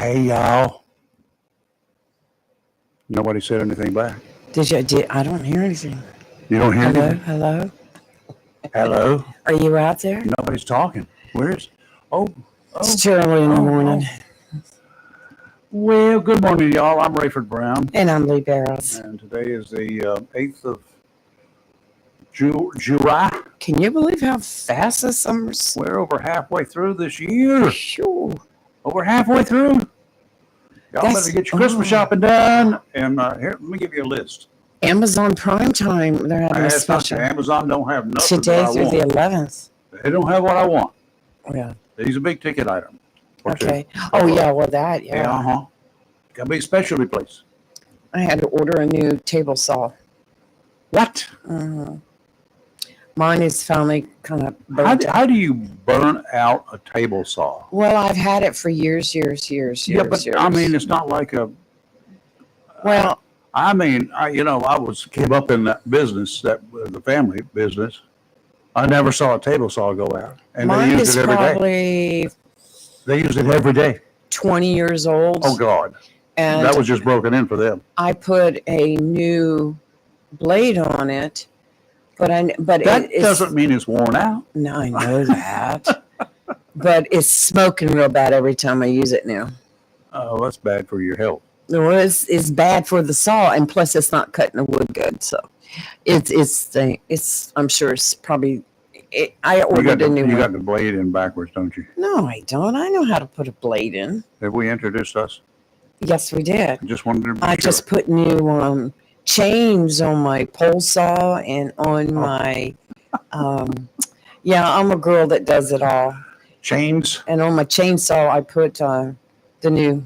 Hey, y'all. Nobody said anything back. I don't hear anything. You don't hear Hello, anything? hello. Hello? Are you out there? Nobody's talking. Where's... Oh, It's too early in the morning. Well, good morning, y'all. I'm Rayford Brown. And I'm Lee Barrows. And today is the 8th of July. Can you believe how fast the summer's? We're over halfway through this year. Sure. Over halfway through. Y'all better get your Christmas shopping done. And here, let me give you a list. Amazon Prime Time. They're having a special. Amazon don't have nothing Today that I through want. the 11th. They don't have what I want. Yeah. These are big ticket item. Okay. Oh, yeah. Well, that, yeah. Yeah, uh-huh. Got to be a specialty place. I had to order a new table saw. What? Mine is finally kind of burnt out. How do you burn out a table saw? Well, I've had it for years. Yeah, but I mean, it's not like a... Well... I mean, I came up in that business, the family business. I never saw a table saw go out. And they use it every day. They use it every day. 20 years old. Oh, God. And that was just broken in for them. I put a new blade on it, but that doesn't mean it's worn out. No, I know that. But it's smoking real bad every time I use it now. Oh, that's bad for your health. Well, it's bad for the saw, and plus it's not cutting the wood good. So it's I'm sure it's probably. I ordered a new one. You got the blade in backwards, don't you? No, I don't. I know how to put a blade in. Have we introduced us? Yes, we did. I just wanted to be I sure. just put new chains on my pole saw and on my. Yeah, I'm a girl that does it all. Chains. And on my chainsaw, I put the new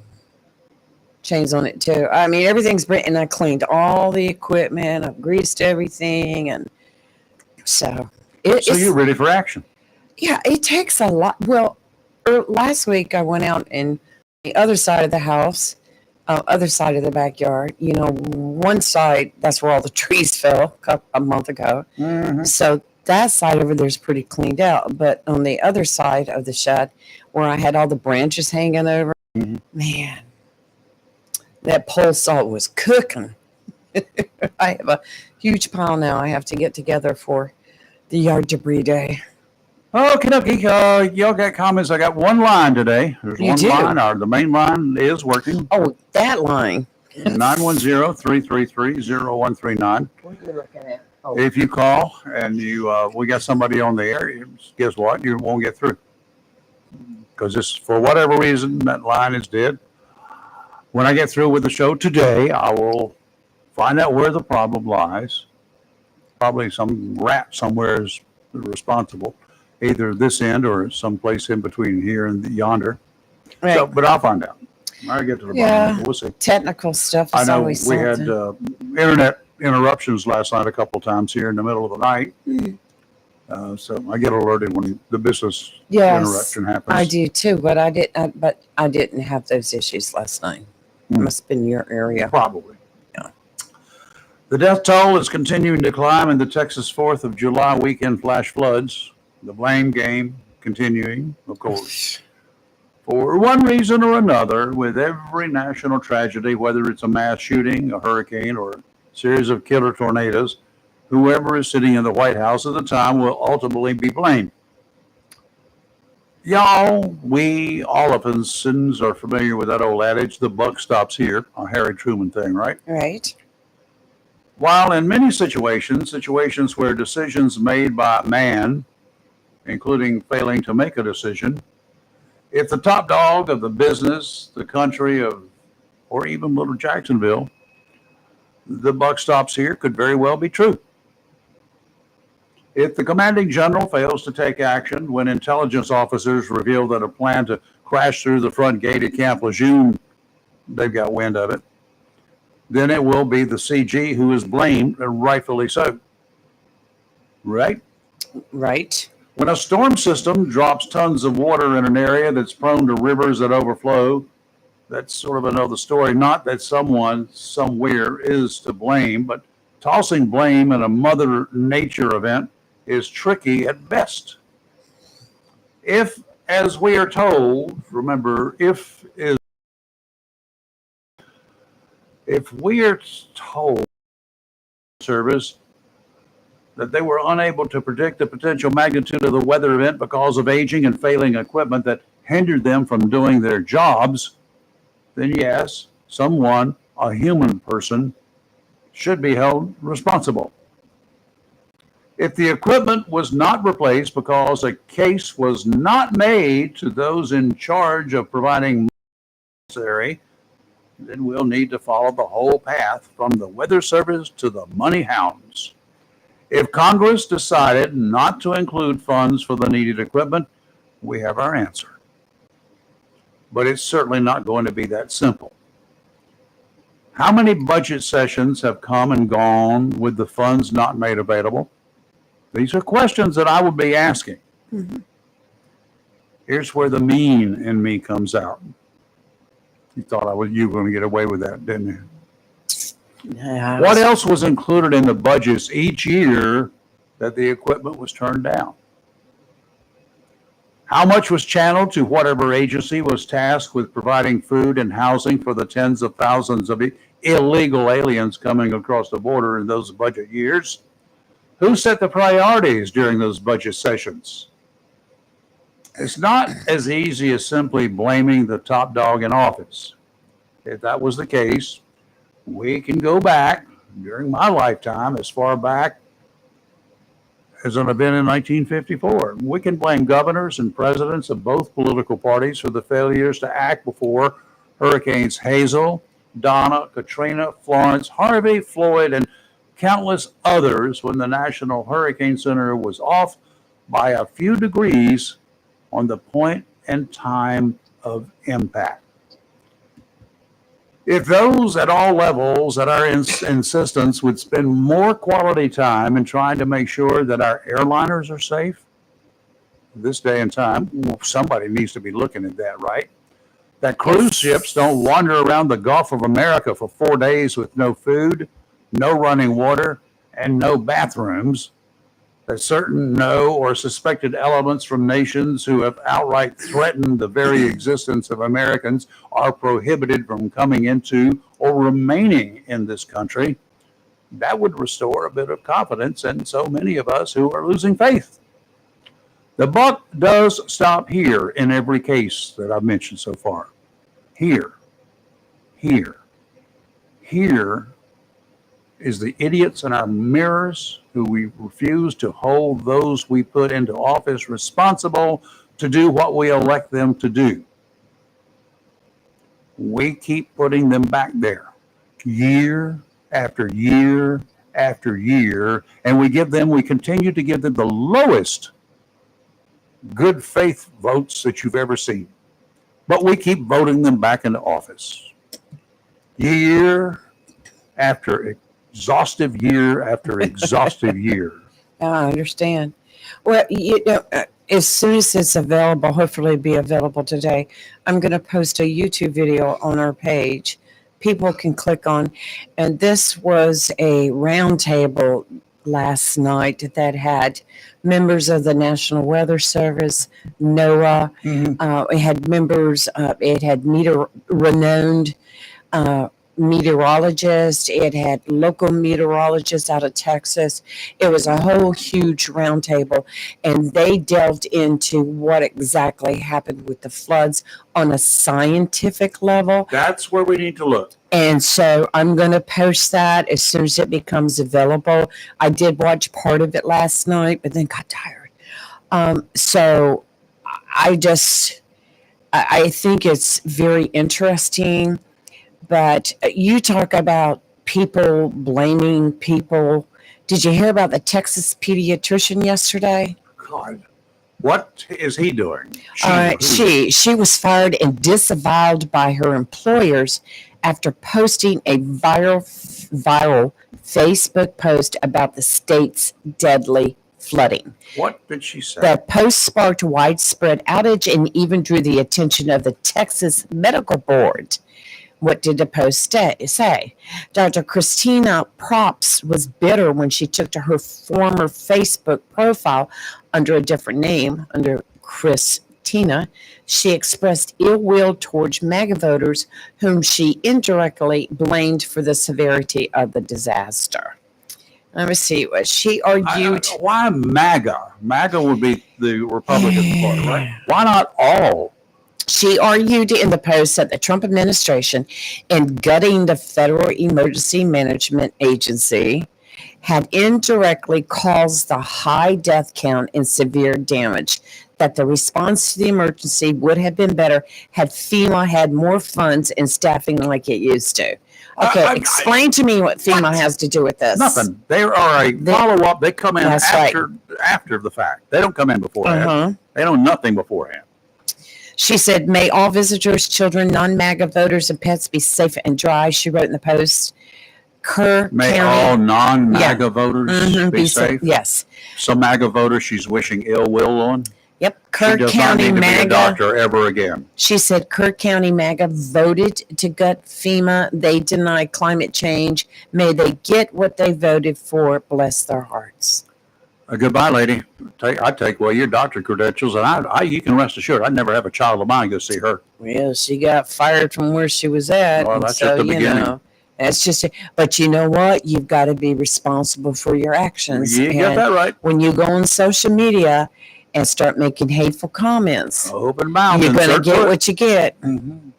chains on it too. I mean, everything's and I cleaned all the equipment. I've greased everything, and so so you're ready for action. Yeah, it takes a lot. Well, last week I went out in the other side of the house, other side of the backyard. You know, one side, that's where all the trees fell a month ago. Mm-hmm. So that side over there's pretty cleaned out. But on the other side of the shed, where I had all the branches hanging over, man, that pole saw was cooking. I have a huge pile now I have to get together for the yard debris day. Okay, y'all got comments. I got one line today. There's one line. The main line is working. Oh, that line. 910-333-0139. What are you looking at? Oh. If you call and we got somebody on the air, guess what? You won't get through. Because for whatever reason, that line is dead. When I get through with the show today, I will find out where the problem lies. Probably some rat somewhere is responsible, either this end or someplace in between here and yonder. Right. So, but I'll find out. I'll get to the bottom. We'll see. Technical stuff is always something. We had internet interruptions last night a couple of times here in the middle of the night. So I get alerted when the business interruption happens. I do too, but I didn't have those issues last night. It must have been your area. Probably. Yeah. The death toll is continuing to climb in the Texas 4th of July weekend flash floods. The blame game continuing, of course. For one reason or another, with every national tragedy, whether it's a mass shooting, a hurricane, or a series of killer tornadoes, whoever is sitting in the White House at the time will ultimately be blamed. Y'all, all of us are familiar with that old adage, the buck stops here, a Harry Truman thing, right? Right. While in many situations where decisions made by man, including failing to make a decision, if the top dog of the business, the country or even little Jacksonville, the buck stops here could very well be true. If the commanding general fails to take action when intelligence officers reveal that a plan to crash through the front gate at Camp Lejeune, they've got wind of it, then it will be the CG who is blamed, and rightfully so. Right? Right. When a storm system drops tons of water in an area that's prone to rivers that overflow, that's sort of another story. Not that someone somewhere is to blame, but tossing blame in a Mother Nature event is tricky at best. If, as we are told, remember, if is If we are told service that they were unable to predict the potential magnitude of the weather event because of aging and failing equipment that hindered them from doing their jobs, then yes, someone, a human person, should be held responsible. If the equipment was not replaced because a case was not made to those in charge of providing necessary, then we'll need to follow the whole path from the weather service to the money hounds. If Congress decided not to include funds for the needed equipment, we have our answer. But it's certainly not going to be that simple. How many budget sessions have come and gone with the funds not made available? These are questions that I would be asking. Mm-hmm. Here's where the mean in me comes out. You thought you were going to get away with that, didn't you? Yeah, What else was included in the budgets each year that the equipment was turned down? How much was channeled to whatever agency was tasked with providing food and housing for the tens of thousands of illegal aliens coming across the border in those budget years? Who set the priorities during those budget sessions? It's not as easy as simply blaming the top dog in office. If that was the case, we can go back during my lifetime as far back as an event in 1954. We can blame governors and presidents of both political parties for the failures to act before Hurricanes Hazel, Donna, Katrina, Florence, Harvey, Floyd, and countless others when the National Hurricane Center was off by a few degrees on the point and time of impact. If those at all levels at our insistence would spend more quality time in trying to make sure that our airliners are safe, this day and time, somebody needs to be looking at that, right? That cruise ships don't wander around the Gulf of America for 4 days with no food, no running water, and no bathrooms. That certain known or suspected elements from nations who have outright threatened the very existence of Americans are prohibited from coming into or remaining in this country. That would restore a bit of confidence in so many of us who are losing faith. The buck does stop here in every case that I've mentioned so far. Here is the idiots in our mirrors who we refuse to hold those we put into office responsible to do what we elect them to do. We keep putting them back there year after year after year, and we continue to give them the lowest good faith votes that you've ever seen. But we keep voting them back into office year after exhaustive year after exhaustive year. I understand. Well, as soon as it's available, hopefully it'll be available today, I'm going to post a YouTube video on our page. People can click on, and this was a roundtable last night that had members of the National Weather Service, NOAA. It had members. It had renowned meteorologist. It had local meteorologists out of Texas. It was a whole huge roundtable, and they delved into what exactly happened with the floods on a scientific level. That's where we need to look. And so I'm going to post that as soon as it becomes available. I did watch part of it last night, but then got tired. So I think it's very interesting. But you talk about people blaming people. Did you hear about the Texas pediatrician yesterday? God, what is he doing? She was fired and disavowed by her employers after posting a viral Facebook post about the state's deadly flooding. What did she say? The post sparked widespread outrage and even drew the attention of the Texas Medical Board. What did the post say? Dr. Christina Props was bitter when she took to her former Facebook profile under a different name, under Christina Tina, she expressed ill will towards MAGA voters whom she indirectly blamed for the severity of the disaster. Let me see what she argued. Why MAGA? MAGA would be the Republican Party, right? Why not all? She argued in the post that the Trump administration, in gutting the Federal Emergency Management Agency, had indirectly caused the high death count and severe damage, that the response to the emergency would have been better had FEMA had more funds and staffing like it used to. Okay, explain to me what FEMA has to do with this. Nothing. They are a follow-up. They come in after the fact. They don't come in beforehand. They know nothing beforehand. She said, may all visitors, children, non-MAGA voters, and pets be safe and dry, she wrote in the post. May all non-MAGA voters be safe? Yes. Some MAGA voters she's wishing ill will on? Yep. Kerr County MAGA. Be a doctor ever again. She said Kerr County MAGA voted to gut FEMA. They deny climate change. May they get what they voted for. Bless their hearts. Goodbye, lady. I take away your doctor credentials, and you can rest assured I'd never have a child of mine go see her. Well, she got fired from where she was at. Well, that's at the beginning. That's just, but you know what? You've got to be responsible for your actions. You got that right. When you go on social media and start making hateful comments, open mouth, you're going to get what you get. Mm-hmm.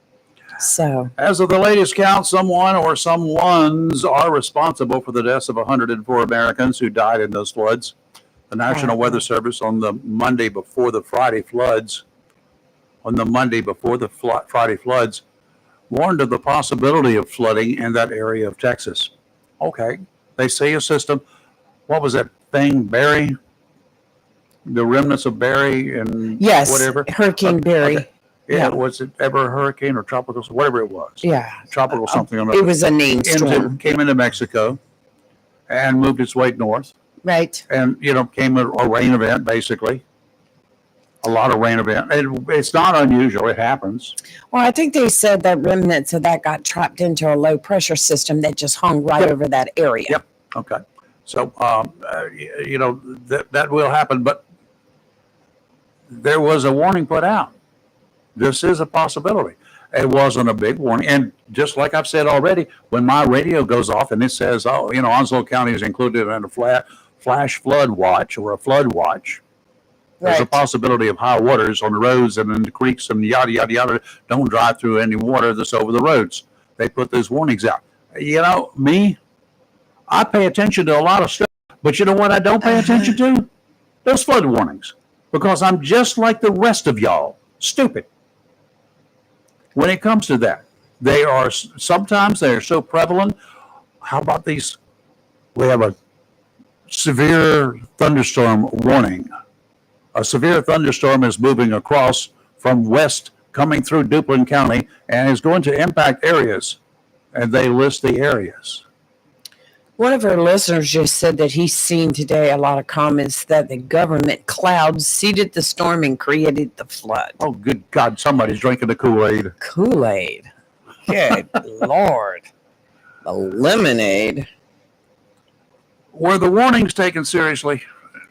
So, as of the latest count, someone or someones are responsible for the deaths of 104 Americans who died in those floods. The National Weather Service on the Monday before the Friday floods, warned of the possibility of flooding in that area of Texas. Okay. They say a system. What was that thing, Barry? The remnants of Barry and whatever? Hurricane Barry. Okay. Yeah, was it ever a hurricane or tropical, whatever it was? Yeah. Tropical something. It was a named storm. Came into Mexico and moved its way north. Right. And, came a rain event, basically. A lot of rain event. It's not unusual. It happens. Well, I think they said that remnants of that got trapped into a low pressure system that just hung right over that area. Yep. Okay. So, that will happen. But there was a warning put out. This is a possibility. It wasn't a big warning. And just like I've said already, when my radio goes off and it says, Onslow County is included in a flash flood watch or a flood watch, there's a possibility of high waters on the roads and in the creeks and yada, yada, yada. Don't drive through any water that's over the roads. They put those warnings out. Me, I pay attention to a lot of stuff, but you know what I don't pay attention to? Those flood warnings. Because I'm just like the rest of y'all, stupid. When it comes to that, sometimes they are so prevalent. How about these? We have a severe thunderstorm warning. A severe thunderstorm is moving across from west, coming through Duplin County, and is going to impact areas. And they list the areas. One of our listeners just said that he's seen today a lot of comments that the government clouds seeded the storm and created the flood. Oh, good God, somebody's drinking the Kool-Aid. Kool-Aid. Good Lord. The lemonade. Were the warnings taken seriously?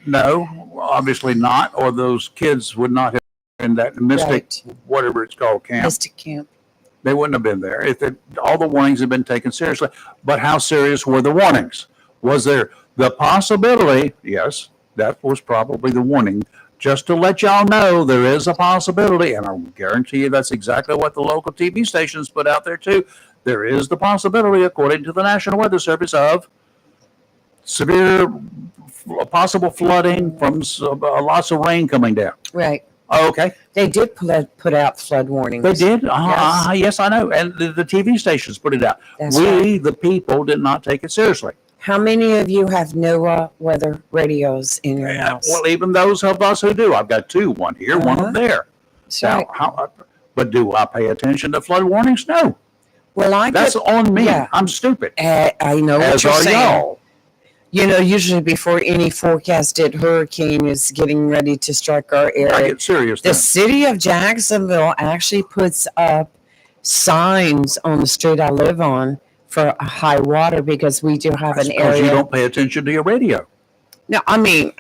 No, obviously not, or those kids would not have been in that Mystic, whatever it's called, camp. Mystic camp. They wouldn't have been there if all the warnings had been taken seriously. But how serious were the warnings? Was there the possibility? Yes, that was probably the warning. Just to let y'all know, there is a possibility, and I guarantee you that's exactly what the local TV stations put out there too. There is the possibility, according to the National Weather Service, of severe possible flooding from lots of rain coming down. Right. Oh, okay. They did put out flood warnings. They did? Yes, I know. And the TV stations put it out. The people, did not take it seriously. How many of you have NOAA weather radios in your house? Well, even those of us who do. I've got two, one here, one there. So, but do I pay attention to flood warnings? No. Well, that's on me. Yeah. I'm stupid. I know what you're saying. Y'all. Usually before any forecasted hurricane is getting ready to strike our area, I get serious. The city of Jacksonville actually puts up signs on the street I live on for high water because we do have an area. You don't pay attention to your radio. No, I mean,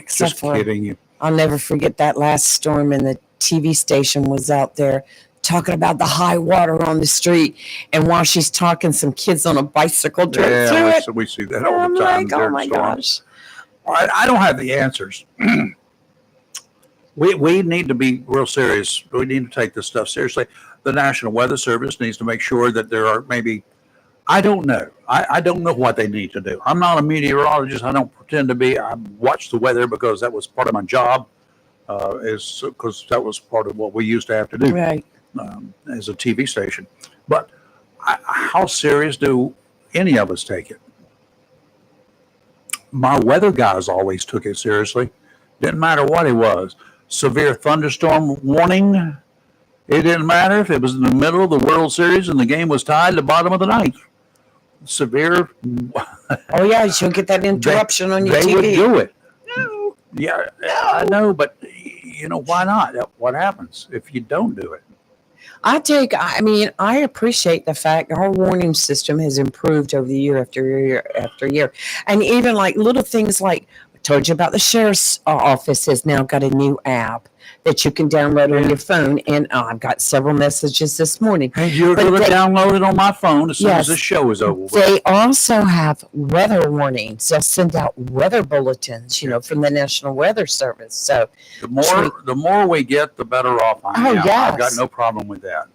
just kidding you. I'll never forget that last storm, and the TV station was out there talking about the high water on the street. And while she's talking, some kids on a bicycle drove through it. we see that And all I'm the time. like, oh my gosh. I don't have the answers. We need to be real serious. We need to take this stuff seriously. The National Weather Service needs to make sure that there are maybe, I don't know. I don't know what they need to do. I'm not a meteorologist. I don't pretend to be. I watch the weather because that was part of my job, is because that was part of what we used to have to do Right. as a TV station. But how serious do any of us take it? My weather guys always took it seriously. Didn't matter what it was. Severe thunderstorm warning. It didn't matter if it was in the middle of the World Series and the game was tied at the bottom of the ninth. Severe. Oh yeah, you'll get that interruption on your They TV. would do it. No. Yeah, I know, but why not? What happens if you don't do it? I appreciate the fact our warning system has improved over the year after year after year. And even like little things like I told you about the sheriff's office has now got a new app that you can download on your phone. And I've got several messages this morning. Hey, you're going to download it on my phone as soon as Yes. this show is over. They also have weather warnings. They'll send out weather bulletins, from the National Weather Service. So The more we get, the better off I am. yes. I've got no problem with that.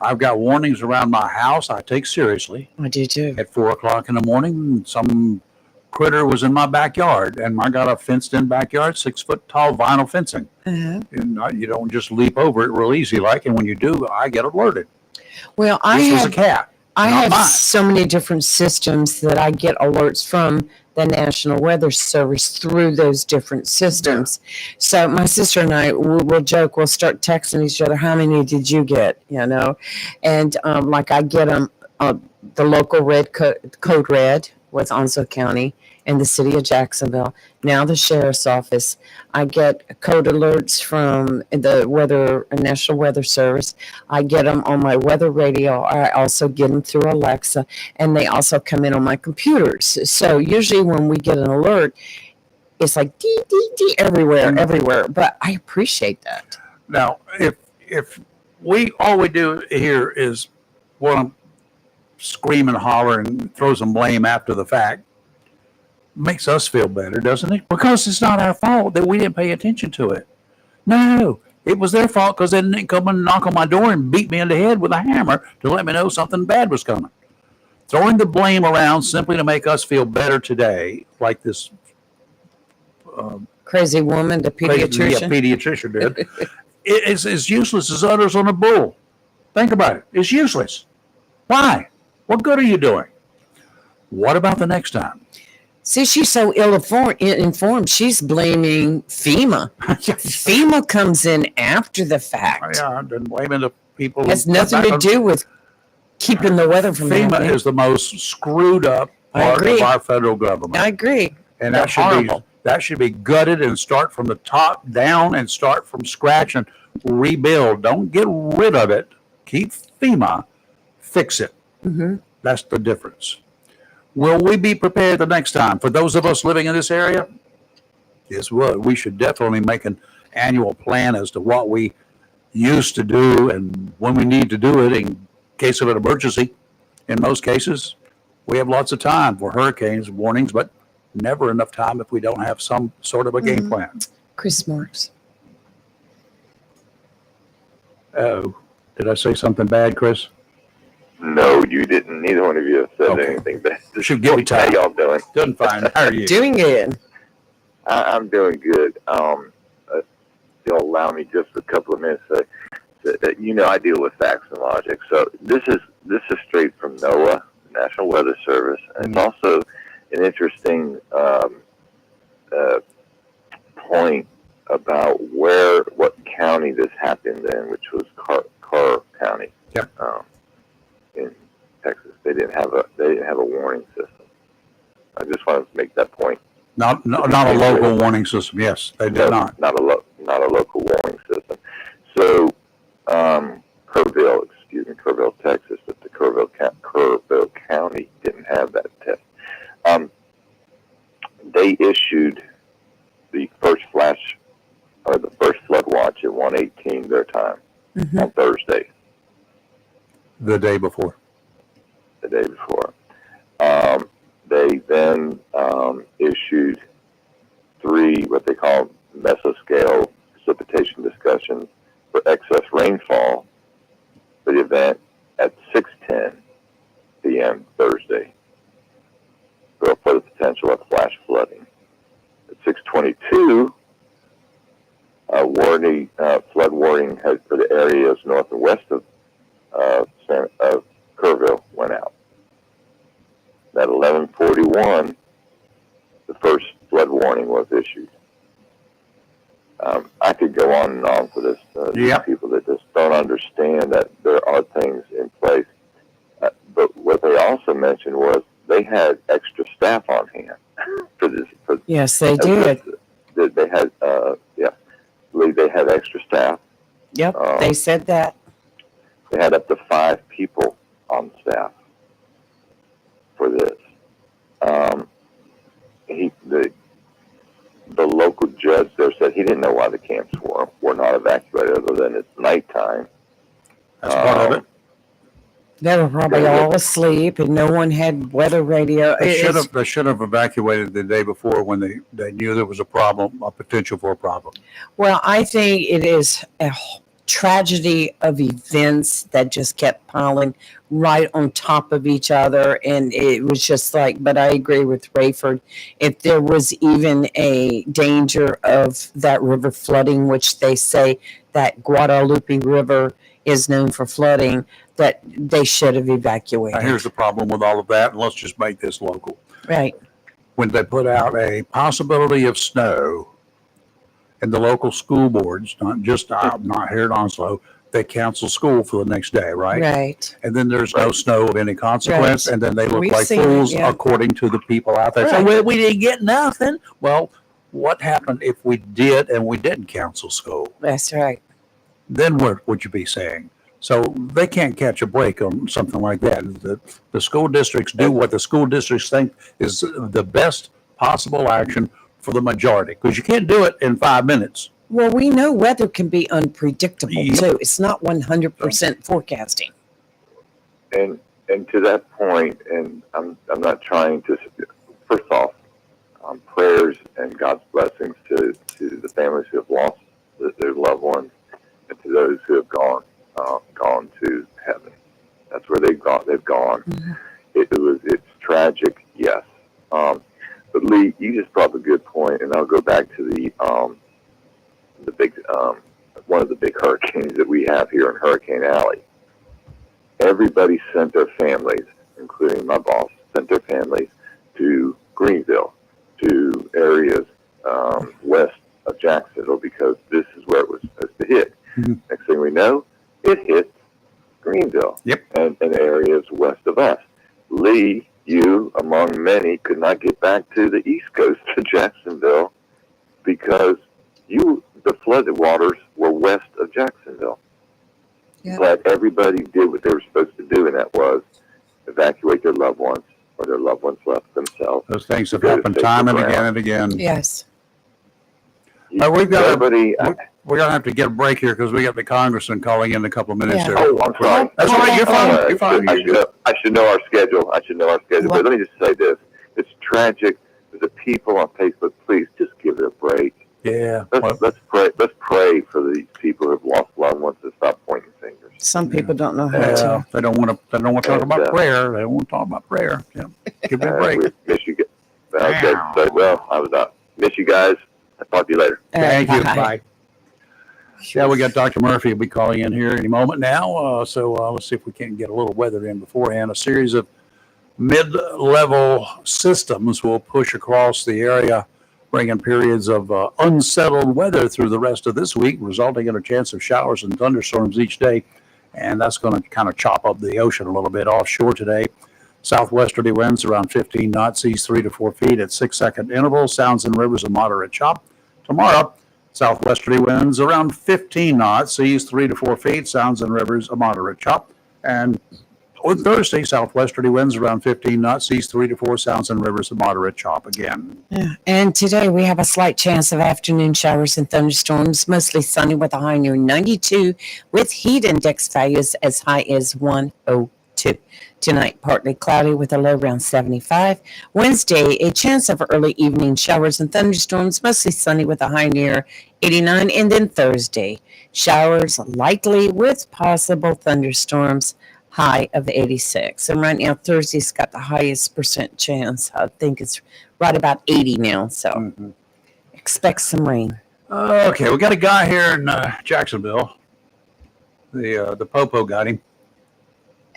I've got warnings around my house I take seriously. I do too. At 4:00 in the morning, some critter was in my backyard, and I got a fenced-in backyard, 6-foot tall vinyl fencing. Uh-huh. And you don't just leap over it real easy, and when you do, I get alerted. Well, This was a cat. I not have mine. so many different systems that I get alerts from the National Weather Service through those different systems. So my sister and I will joke, we'll start texting each other, how many did you get, And like I get them, the local code red with Onslow County and the city of Jacksonville, now the sheriff's office. I get code alerts from the National Weather Service. I get them on my weather radio. I also get them through Alexa, and they also come in on my computers. So usually when we get an alert, it's like dee, dee, dee, everywhere. But I appreciate that. Now, if all we do here is want to scream and holler and throw some blame after the fact, makes us feel better, doesn't it? Because it's not our fault that we didn't pay attention to it. No, it was their fault because they didn't come and knock on my door and beat me in the head with a hammer to let me know something bad was coming. Throwing the blame around simply to make us feel better today, like this crazy woman, the pediatrician. Pediatrician did. It's as useless as udders on a bull. Think about it. It's useless. Why? What good are you doing? What about the next time? See, she's so ill-informed. She's blaming FEMA. FEMA comes in after the fact. Yeah, I've been blaming the people. It has nothing to do with keeping the weather from FEMA happening. is the most screwed up part of our federal government. I agree. And They're horrible. that should be gutted and start from the top down and start from scratch and rebuild. Don't get rid of it. Keep FEMA. Fix it. Mm-hmm. That's the difference. Will we be prepared the next time? For those of us living in this area, guess what? We should definitely make an annual plan as to what we used to do and when we need to do it in case of an emergency. In most cases, we have lots of time for hurricanes warnings, but never enough time if we don't have some sort of a game plan. Chris Marks. Oh, did I say something bad, Chris? No, you didn't. Neither one of you have said Okay. anything bad. Should give me How time. y'all doing? Doing fine. How are you? Doing good. I'm doing good. If you'll allow me just a couple of minutes. I deal with facts and logic. So this is straight from NOAA, National Weather Service, and it's also an interesting point about what county this happened in, which was Carr County. Yep. In Texas, they didn't have a warning system. I just wanted to make that point. Not a local warning system. Yes, they did not. Not a local warning system. So, Kerrville, Texas, but the Kerrville County didn't have that test. They issued the first on Thursday, The day before. the day before. They then issued 3 what they call mesoscale precipitation discussions for excess rainfall for the event at 6:10 p.m. Thursday for the potential of flash flooding. At 6:22, flood warning for the areas north and west of Kerrville went out. At 11:41, the first flood warning was issued. I could go on and on for this. These people that just don't understand that there are things in place. But what they also mentioned was they had extra staff on hand for this. Yes, they did. They had, I believe they had extra staff. Yep, they said that. They had up to 5 people on staff for this. The local judge there said he didn't know why the camps were not evacuated other than it's nighttime. That's part of it. They were probably all asleep and no one had weather radio. They should have evacuated the day before when they knew there was a problem, a potential for a problem. Well, I think it is a tragedy of events that just kept piling right on top of each other. And it was just like, but I agree with Rayford. If there was even a danger of that river flooding, which they say that Guadalupe River is known for flooding, that they should have evacuated. Now, here's the problem with all of that, and let's just make this local. Right. When they put out a possibility of snow, and the local school boards, not here at Onslow, they cancel school for the next day, right? Right. And then there's no snow of any consequence, Right. and then they look We've like seen it, fools yeah. according to the people out there. Right. So we didn't get nothing. Well, what happened if we did and we didn't cancel school? That's right. Then what would you be saying? So they can't catch a break on something like that. The school districts do what the school districts think is the best possible action for the majority, because you can't do it in 5 minutes. Well, we know weather can be unpredictable Yep. too. It's not 100% forecasting. And to that point, and I'm not trying to. First off, prayers and God's blessings to the families who have lost their loved ones, and to those who have gone to heaven. That's where they've gone. Mm-hmm. It's tragic, yes. But Lee, you just brought up a good point, and I'll go back to the big one of the big hurricanes that we have here in Hurricane Alley. Everybody sent their families, including my boss, sent their families to Greenville, to areas west of Jacksonville, because this is where it was supposed to hit. Mm-hmm. Next thing we know, it hit Greenville. Yep. And areas west of us. Lee, you, among many, could not get back to the east coast to Jacksonville because the flooded waters were west of Jacksonville. Yep. But everybody did what they were supposed to do, and that was evacuate their loved ones, or their loved ones left themselves. Those things have happened time and again and again. Yes. We've got Everybody. we're going to have to get a break here because we got the congressman calling in a couple of minutes Yeah. here. Oh, I'm sorry. That's all right. You're fine. You're fine. I should know our schedule. But let me just say this. It's tragic. The people on Facebook, please just give it a break. Yeah. Let's pray. Let's pray for these people who have lost loved ones and stop pointing fingers. Some people don't know how Yeah, to. they don't want to talk about prayer. They don't want to talk about prayer. Yeah. Give it a break. We miss you guys. Okay. So, I was out. Miss you guys. I'll talk to you later. Thank you. Bye. Bye. Yeah, we got Dr. Murphy will be calling in here any moment now. So let's see if we can get a little weather in beforehand. A series of mid-level systems will push across the area, bringing periods of unsettled weather through the rest of this week, resulting in a chance of showers and thunderstorms each day. And that's going to kind of chop up the ocean a little bit offshore today. Southwesterly winds around 15 knots, seas 3 to 4 feet at 6-second intervals. Sounds and rivers a moderate chop. Tomorrow, southwesterly winds around 15 knots, seas 3 to 4 feet. Sounds and rivers a moderate chop. And On Thursday, southwesterly winds around 15 knots, seas 3 to 4, sounds and rivers of moderate chop again. Yeah. And today we have a slight chance of afternoon showers and thunderstorms, mostly sunny with a high near 92, with heat index values as high as 102. Tonight, partly cloudy with a low around 75. Wednesday, a chance of early evening showers and thunderstorms, mostly sunny with a high near 89. And then Thursday, showers likely with possible thunderstorms, high of 86. And right now, Thursday's got the highest percent chance. I think it's right about 80 now. So expect some rain. Okay, we got a guy here in Jacksonville. The Popo got him.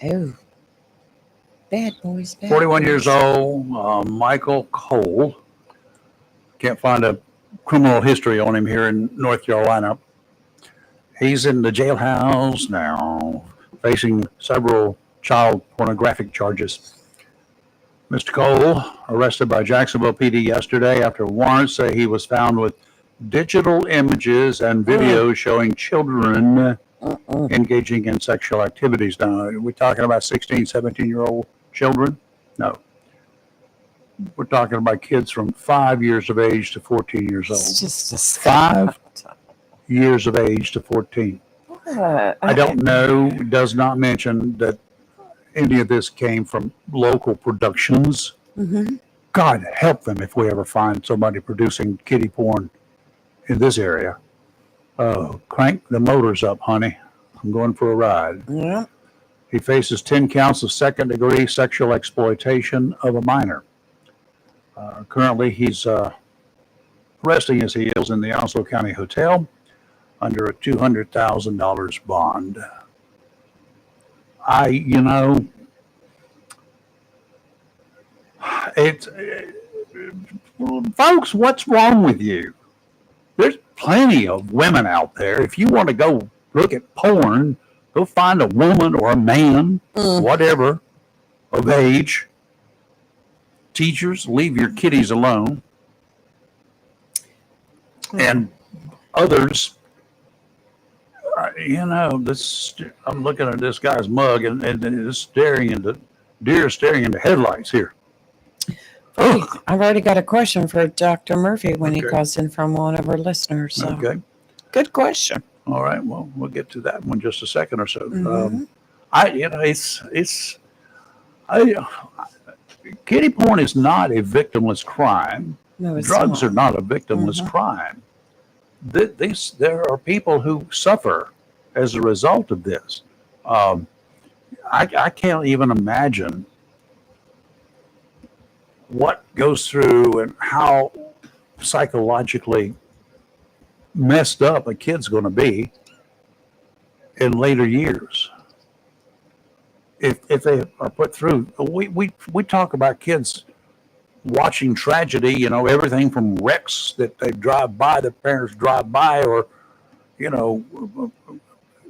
Oh, bad boys. Bad 41 boys. years old, Michael Cole. Can't find a criminal history on him here in North Carolina. He's in the jailhouse now, facing several child pornographic charges. Mr. Cole, arrested by Jacksonville PD yesterday after warrants say he was found with digital images and videos showing children engaging in sexual activities. Now, are we talking about 16, 17-year-old children? No. We're talking about kids from 5 years of age to 14 years old. It's just 5 years of age to 14. I don't know, it does not mention that any of this came from local productions. God help them if we ever find somebody producing kiddie porn in this area. Oh, crank the motors up, honey. I'm going for a ride. Yeah. He faces 10 counts of second-degree sexual exploitation of a minor. Currently, he's resting his heels in the Onslow County Hotel under a $200,000 bond. Folks, what's wrong with you? There's plenty of women out there. If you want to go look at porn, go find a woman or a man, whatever, of age. Teachers, leave your kiddies alone. And others, I'm looking at this guy's mug and it's deer staring into headlights here. I've already got a question for Dr. Murphy when he Okay. calls in from one of our listeners. So. Okay. Good question. All right. Well, we'll get to that one in just a second or so. Mhm. Kiddie porn is not a victimless crime. No, it's Drugs not. are not a victimless crime. There are people who suffer as a result of this. I can't even imagine what goes through and how psychologically messed up a kid's going to be in later years. If they are put through, we talk about kids watching tragedy, everything from wrecks that they drive by, the parents drive by, or,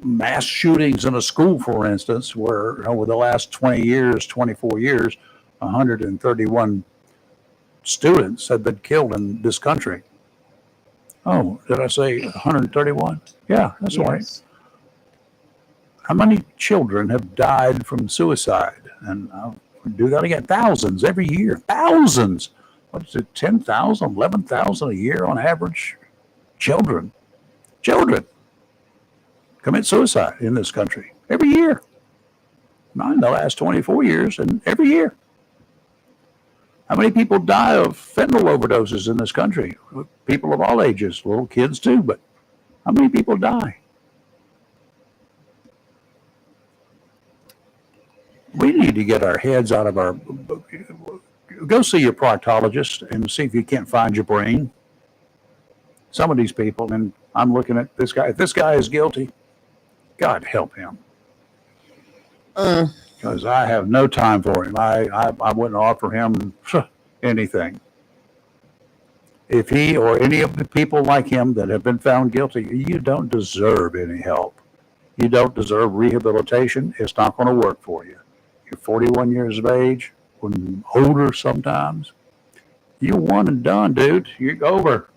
mass shootings in a school, for instance, where over the last 20 years, 24 years, 131 students have been killed in this country. Oh, did I say 131? Yeah, that's right. Yes. How many children have died from suicide? And I'll do that again. Thousands every year. Thousands. What is it? 10,000, 11,000 a year on average? Children commit suicide in this country every year. Not in the last 24 years, and every year. How many people die of fentanyl overdoses in this country? People of all ages, little kids too, but how many people die? We need to get our heads out of our... Go see your proctologist and see if you can't find your brain. Some of these people, and I'm looking at this guy. If this guy is guilty, God help him. Because I have no time for him. I wouldn't offer him anything. If he or any of the people like him that have been found guilty, you don't deserve any help. You don't deserve rehabilitation. It's not going to work for you. You're 41 years of age, when older sometimes. You're one and done, dude. You're over.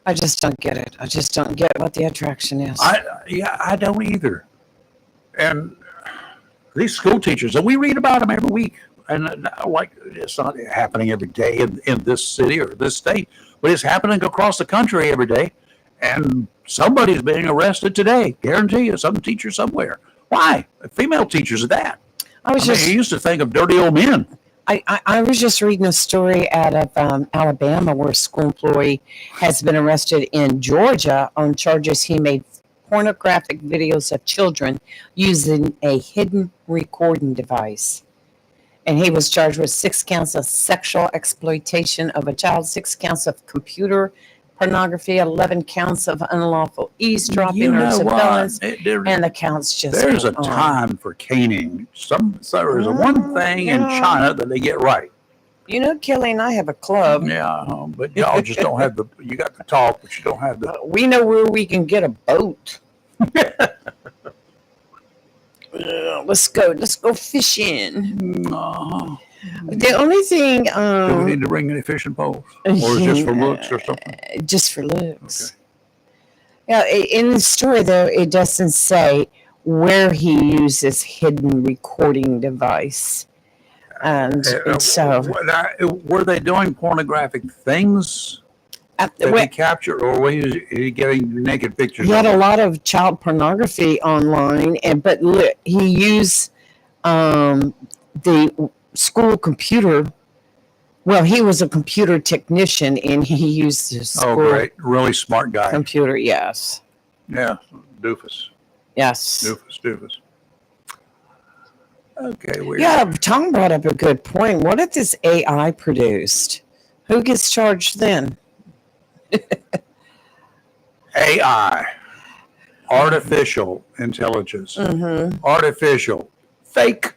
I just don't get it. I just don't get what the attraction is. I don't either. And these school teachers, and we read about them every week. And like, it's not happening every day in this city or this state, but it's happening across the country every day. And somebody's being arrested today. Guarantee you, some teacher somewhere. Why? Female teachers at that. I used to think of dirty old men. I was just reading a story out of Alabama where a school employee has been arrested in Georgia on charges he made pornographic videos of children using a hidden recording device. And he was charged with 6 counts of sexual exploitation of a child, 6 counts of computer pornography, 11 counts of unlawful eavesdropping or surveillance, and the counts just there's a time for caning. There's one thing in China that they get right. You know, Kelly and I have a club. Yeah, but y'all just don't have you got the talk, but you don't have the. We know where we can get a boat. Let's go fishing. The only thing. Do we need to bring any fishing poles? Or is it just for looks or something? Just for looks. Okay. Yeah, in the story, though, it doesn't say where he uses hidden recording device. And so. Were they doing pornographic things? Did he capture, or was he getting naked pictures? He had a lot of child pornography online, but he used the school computer. Well, he was a computer technician, and he used his school. Oh, great! Really smart guy. Computer, yes. Yeah, doofus. Yes. Doofus. Okay. Yeah, Tom brought up a good point. What if this AI produced? Who gets charged then? AI, artificial intelligence, artificial, fake.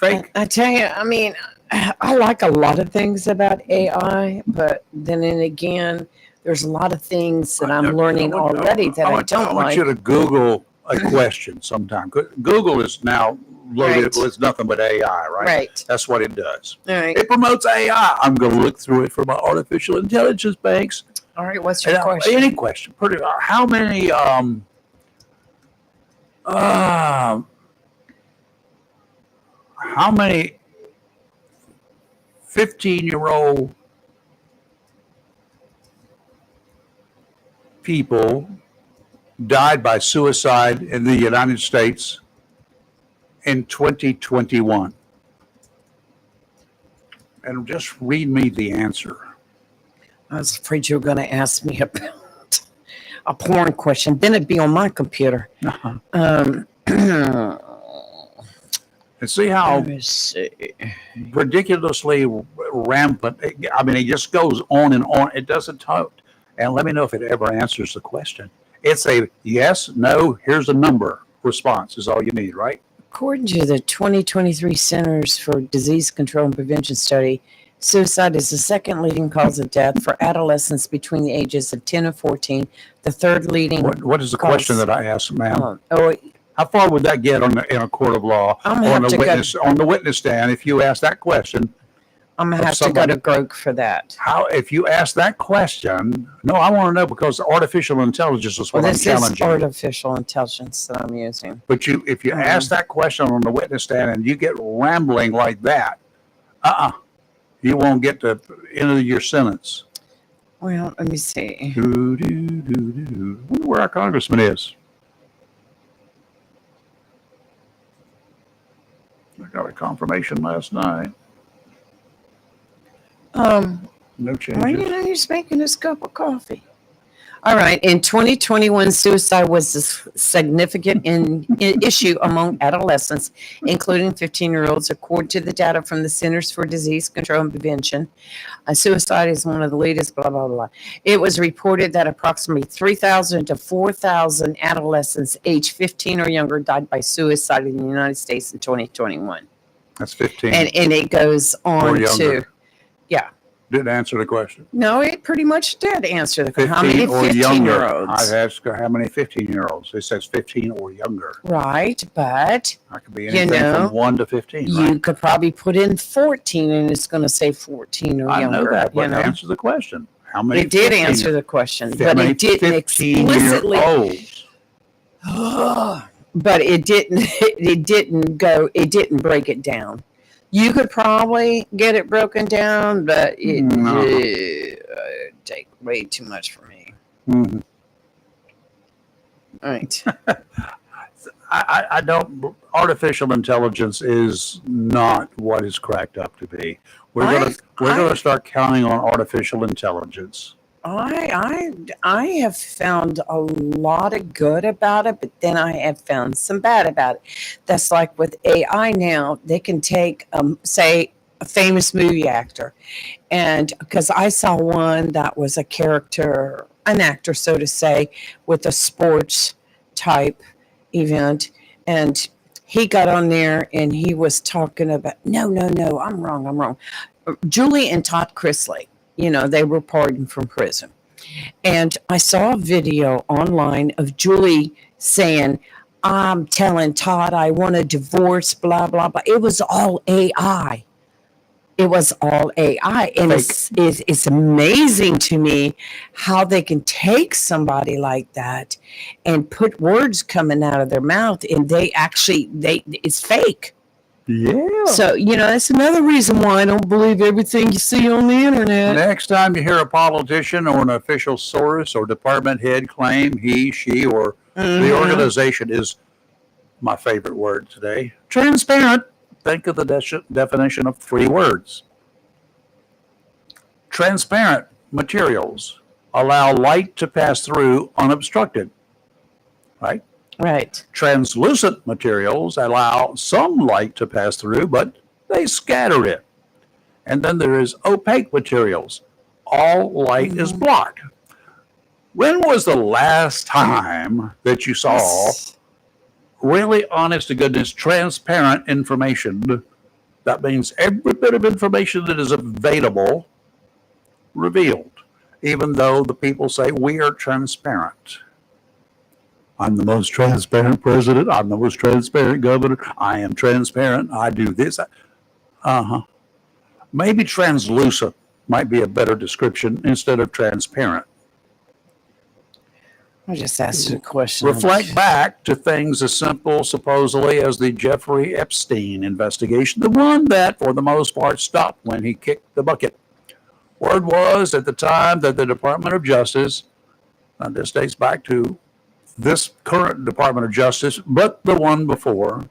I tell you, I mean, I like a lot of things about AI, but then again, there's a lot of things that I'm learning already that I don't like. I want you to Google a question sometime. Google is now loaded with nothing but AI, right? Right. That's what it does. All right. It promotes AI. I'm going to look through it for my artificial intelligence banks. All right. What's your question? Any question. How many how many 15-year-old people died by suicide in the United States in 2021? And just read me the answer. I was afraid you were going to ask me about a porn question. Then it'd be on my computer. And see how ridiculously rampant. I mean, it just goes on and on. It doesn't talk. And let me know if it ever answers the question. It's a yes, no, here's a number response is all you need, right? According to the 2023 Centers for Disease Control and Prevention study, suicide is the second leading cause of death for adolescents between the ages of 10 and 14. The third leading. What is the question that I asked, ma'am? Oh, how far would that get in a court of law on the witness stand if you ask that question? I'm gonna have to go to Grok for that. If you ask that question? No, I want to know because artificial intelligence is what I'm challenging. This is artificial intelligence that I'm using. But if you ask that question on the witness stand and you get rambling like that, you won't get to the end of your sentence. Well, let me see. I wonder where our congressman is. I got a confirmation last night. No changes. Well, you know, he's making his cup of coffee. All right. In 2021, suicide was a significant issue among adolescents, including 15-year-olds, according to the data from the Centers for Disease Control and Prevention. Suicide is one of the latest, blah, blah, blah. It was reported that approximately 3,000 to 4,000 adolescents aged 15 or younger died by suicide in the United States in 2021. That's 15. And it goes on to, yeah. Didn't answer the question. No, it pretty much did answer the question. How many 15-year-olds? I asked how many 15-year-olds. It says 15 or younger. Right, but I could be anything from 1 to 15. You right? could probably put in 14, and it's going to say 14 or younger. I know that, but answer the question. How many? It did answer the question, but it didn't explicitly. but it didn't. It didn't go. It didn't break it down. You could probably get it broken down, but it No. take way too much for me. Mhm. All right. I don't. Artificial intelligence is not what it's cracked up to be. We're gonna start counting on artificial intelligence. I have found a lot of good about it, but then I have found some bad about it. That's like with AI now, they can take say a famous movie actor, and because I saw one that was a character, an actor, so to say, with a sports type event, and he got on there and he was talking about no, I'm wrong. Julie and Todd Chrisley, they were pardoned from prison. And I saw a video online of Julie saying, I'm telling Todd I want a divorce, blah, blah, blah. It was all AI. It was all AI. And Fake. it's amazing to me how they can take somebody like that and put words coming out of their mouth and it's fake. Yeah. So, that's another reason why I don't believe everything you see on the internet. Next time you hear a politician or an official source or department head claim he, she, or the Mhm. organization is my favorite word today, transparent, think of the definition of 3 words. Transparent materials allow light to pass through unobstructed, right? Right. Translucent materials allow some light to pass through, but they scatter it. And then there is opaque materials. All light is blocked. When was the last time that you saw really honest to goodness, transparent information? That means every bit of information that is available revealed, even though the people say we are transparent. I'm the most transparent president. I'm the most transparent governor. I am transparent. I do this. Uh-huh. Maybe translucent might be a better description instead of transparent. I just asked you a question. Reflect back to things as simple, supposedly, as the Jeffrey Epstein investigation, the one that, for the most part, stopped when he kicked the bucket. Word was at the time that the Department of Justice, and this dates back to this current Department of Justice, but the one before,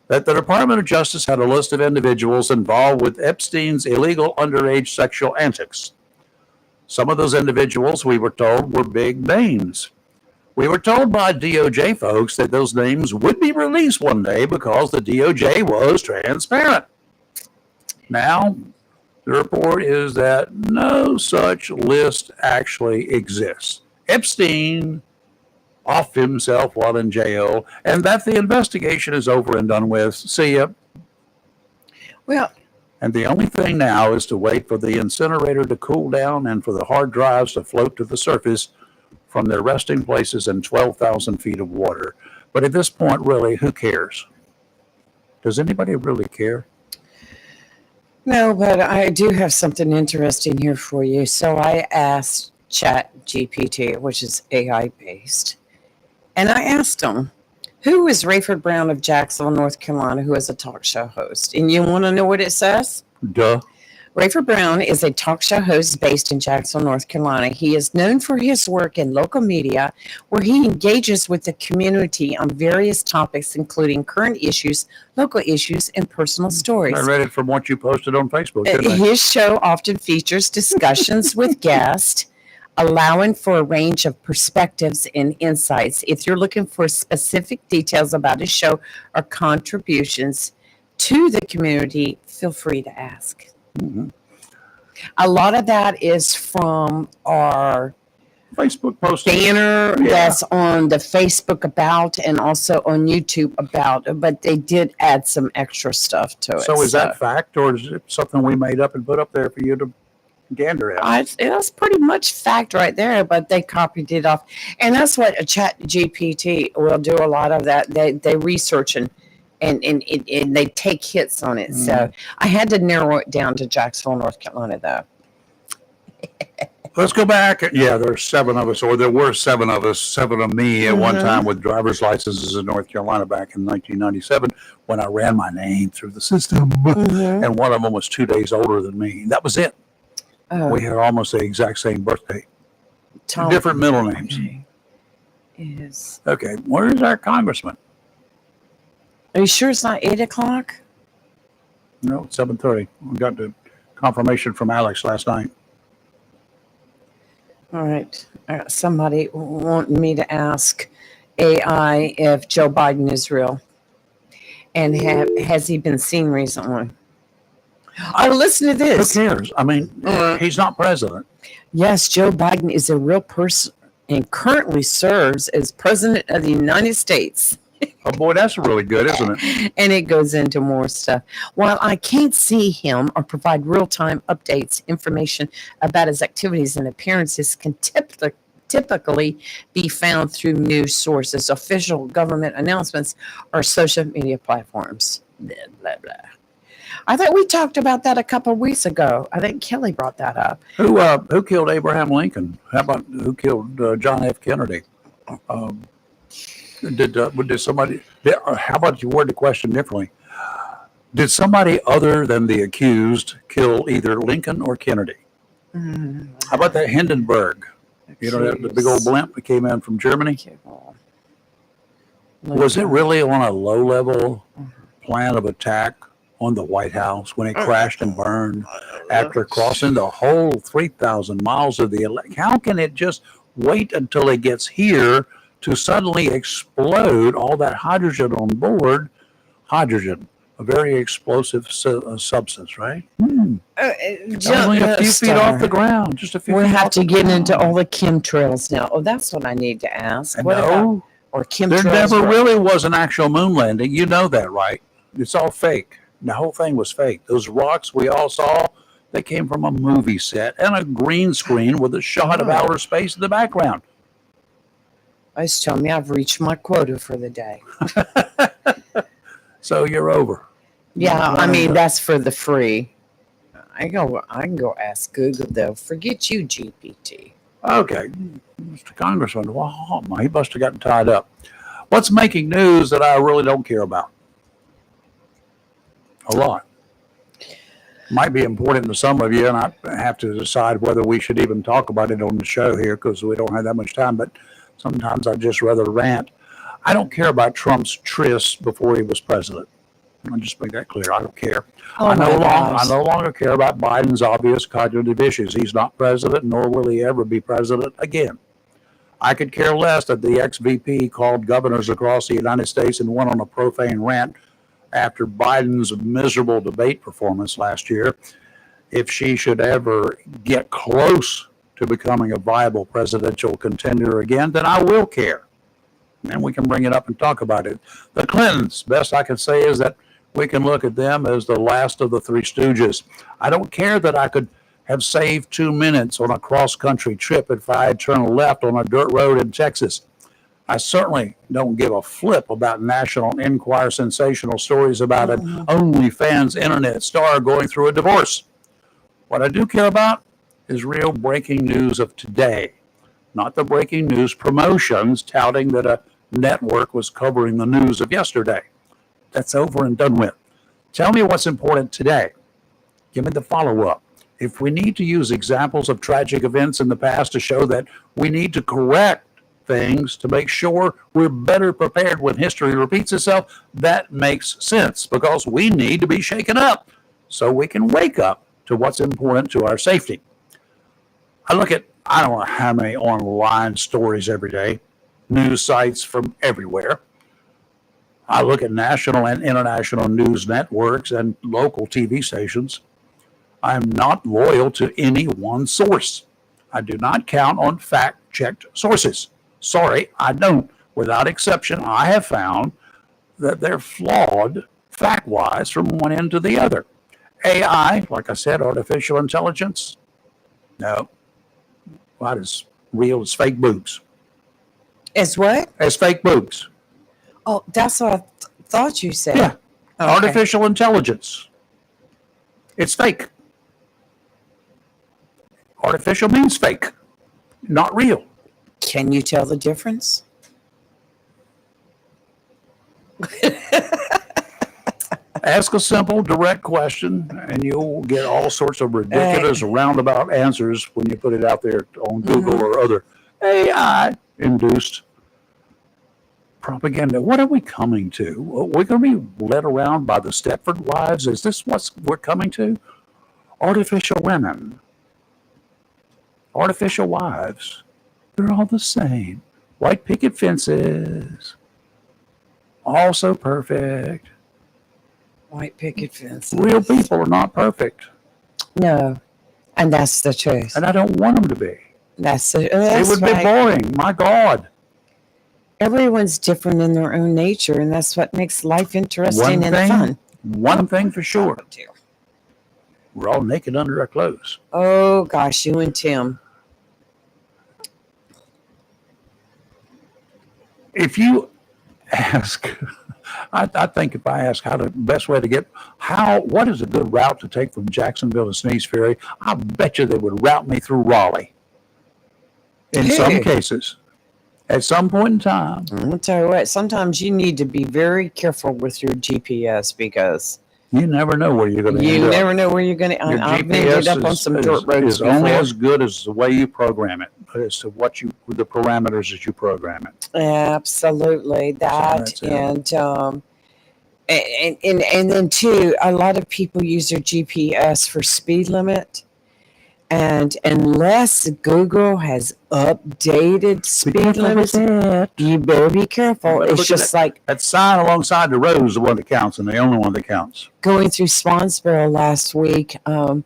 that the Department of Justice had a list of individuals involved with Epstein's illegal underage sexual antics. Some of those individuals, we were told, were big names. We were told by DOJ folks that those names would be released one day because the DOJ was transparent. Now, the report is that no such list actually exists. Epstein off himself while in jail, and that the investigation is over and done with. See ya. Well, And the only thing now is to wait for the incinerator to cool down and for the hard drives to float to the surface from their resting places in 12,000 feet of water. But at this point, really, who cares? Does anybody really care? no, but I do have something interesting here for you. So I asked Chat GPT, which is AI based, and I asked him, who is Rayford Brown of Jacksonville, North Carolina, who is a talk show host? And you want to know what it says? Duh. Rayford Brown is a talk show host based in Jacksonville, North Carolina. He is known for his work in local media, where he engages with the community on various topics, including current issues, local issues, and personal stories. I read it from what you posted on Facebook, didn't I? His show often features discussions with guests, allowing for a range of perspectives and insights. If you're looking for specific details about his show or contributions to the community, feel free to ask. Mhm. A lot of that is from our Facebook posting. banner Yeah. that's on the Facebook about and also on YouTube about, but they did add some extra stuff to it. So is that fact, or is it something we made up and put up there for you to gander at? It was pretty much fact right there, but they copied it off. And that's what a Chat GPT will do a lot of that. They research and they take hits on it. So I had to narrow it down to Jacksonville, North Carolina, though. Let's go back. Yeah, there's 7 of us, or there were 7 of us, 7 of me at one time with driver's licenses in North Carolina back in 1997 when I ran my name through the system. And one of them was 2 days older than me. That was it. We had almost the exact same birthday. Tom Different middle names. is. Okay, where's our congressman? Are you sure it's not 8:00? No, it's 7:30. We got the confirmation from Alex last night. All right. Somebody wanted me to ask AI if Joe Biden is real, and has he been seen recently? Oh, listen to Who this. cares? I mean, he's not president. Yes, Joe Biden is a real person and currently serves as president of the United States. Oh boy, that's really good, isn't it? And it goes into more stuff. While I can't see him or provide real-time updates, information about his activities and appearances can typically be found through news sources, official government announcements, or social media platforms. Blah, blah, blah. I thought we talked about that a couple of weeks ago. I think Kelly brought that up. Who killed Abraham Lincoln? How about who killed John F. Kennedy? Did somebody? How about you word the question differently? Did somebody other than the accused kill either Lincoln or Kennedy? How about that Hindenburg? You know, the big old blimp that came in from Germany. Was it really on a low-level plan of attack on the White House when it crashed and burned after crossing the whole 3,000 miles of the? How can it just wait until it gets here to suddenly explode all that hydrogen on board? Hydrogen, a very explosive substance, right? Only a few feet off the ground. Just a few. We feet have off to the get ground. into all the chemtrails now. Oh, that's what I need to ask. What about No, or there chemtrails? never really was an actual moon landing. You know that, right? It's all fake. The whole thing was fake. Those rocks we all saw, they came from a movie set and a green screen with a shot of outer space in the background. I just tell me I've reached my quota for the day. So you're over. Yeah, I mean that's for the free. I can go ask Google though. Forget you, GPT. Okay, Mr. Congressman, well, he must have gotten tied up. What's making news that I really don't care about? A lot. Might be important to some of you, and I have to decide whether we should even talk about it on the show here because we don't have that much time, but sometimes I'd just rather rant. I don't care about Trump's tryst before he was president. I'll just make that clear. I don't care. Oh I no gosh. longer care about Biden's obvious cognitive issues. He's not president, nor will he ever be president again. I could care less that the ex-VP called governors across the United States and went on a profane rant after Biden's miserable debate performance last year. If she should ever get close to becoming a viable presidential contender again, then I will care. And we can bring it up and talk about it. The Clintons, best I can say is that we can look at them as the last of the Three Stooges. I don't care that I could have saved 2 minutes on a cross-country trip if I had turned left on a dirt road in Texas. I certainly don't give a flip about National Enquirer sensational stories about an OnlyFans internet star going through a divorce. What I do care about is real breaking news of today, not the breaking news promotions touting that a network was covering the news of yesterday. That's over and done with. Tell me what's important today. Give me the follow-up. If we need to use examples of tragic events in the past to show that we need to correct things to make sure we're better prepared when history repeats itself, that makes sense because we need to be shaken up so we can wake up to what's important to our safety. I look at, I don't know how many online stories every day, news sites from everywhere. I look at national and international news networks and local TV stations. I am not loyal to any one source. I do not count on fact-checked sources. Sorry, I don't. Without exception, I have found that they're flawed fact-wise from one end to the other. AI, like I said, artificial intelligence, no. What is real as fake boobs. As what? As fake boobs. Oh, that's what I thought you said. Yeah. Okay. Artificial intelligence. It's fake. Artificial means fake, not real. Can you tell the difference? Ask a simple, direct question, and you'll get all sorts of ridiculous, roundabout answers when you put it out there on Google or other AI-induced propaganda. What are we coming to? We're going to be led around by the Stepford wives? Is this what we're coming to? Artificial women, artificial wives. They're all the same. White picket fences. All so perfect. White picket fence. Real people are not perfect. No. And that's the truth. And I don't want them to be. That's It would be boring. My God. Everyone's different in their own nature, and that's what makes life interesting and fun. One thing for sure. We're all naked under our clothes. Oh, gosh, you and Tim. If you ask, I think if I ask how the best way to get, what is a good route to take from Jacksonville to Sneeze Ferry, I bet you they would route me through Raleigh. In some cases. At some point in time. I'm going to tell you what, sometimes you need to be very careful with your GPS because you never know where you're going to end up. You never know where you're going to end up. I've ended up on some dirt roads before. Only as good as the way you program it, as to the parameters that you program it. Absolutely. That and then too, a lot of people use their GPS for speed limit. And unless Google has updated speed limits, you better be careful. It's just like that sign alongside the road is the one that counts, and the only one that counts. Going through Spawnsboro last week, of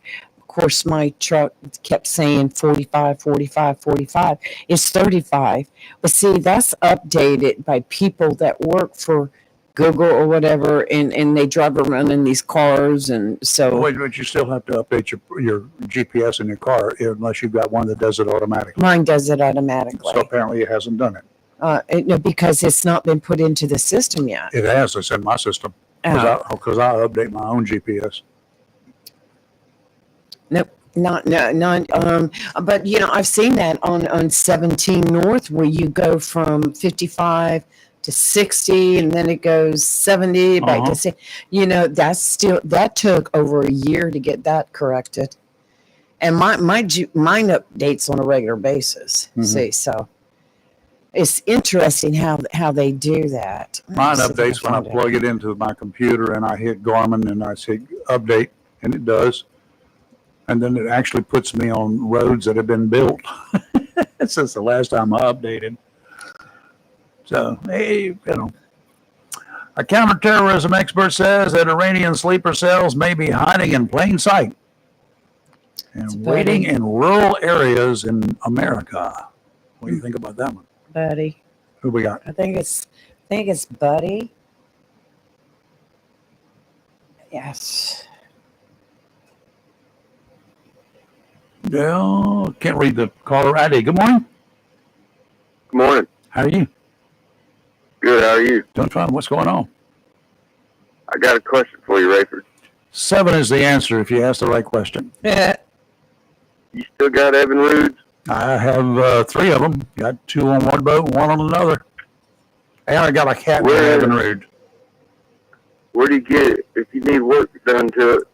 course, my truck kept saying 45, 45, 45. It's 35. But see, that's updated by people that work for Google or whatever, and they drive around in these cars, and so. But you still have to update your GPS in your car unless you've got one that does it automatically. Mine does it automatically. So apparently it hasn't done it. No, because it's not been put into the system yet. It has. It's in my system because I update my own GPS. Nope. Not. But I've seen that on 17 North where you go from 55 to 60, and then it goes 70 back to 60. That took over a year to get that corrected. And mine updates on a regular basis. Mm-hmm. See, so it's interesting how they do that. Mine updates when I plug it into my computer and I hit Garmin and I say update, and it does. And then it actually puts me on roads that have been built since the last time I updated. So, hey, a counterterrorism expert says that Iranian sleeper cells may be hiding in plain sight and waiting in rural areas in America. What do you think about that one? Buddy. Who we got? I think it's Buddy. Yes. Yeah, can't read the caller ID. Good morning. Good morning. How are you? Good, how are you? Doing fine. What's going on? I got a question for you, Rayford. 7 is the answer if you ask the right question. Yeah. You still got Evinrudes? I have 3 of them. Got 2 on one boat and 1 on another. And I got a cat with Evinrude. Where do you get it? If you need work done to it,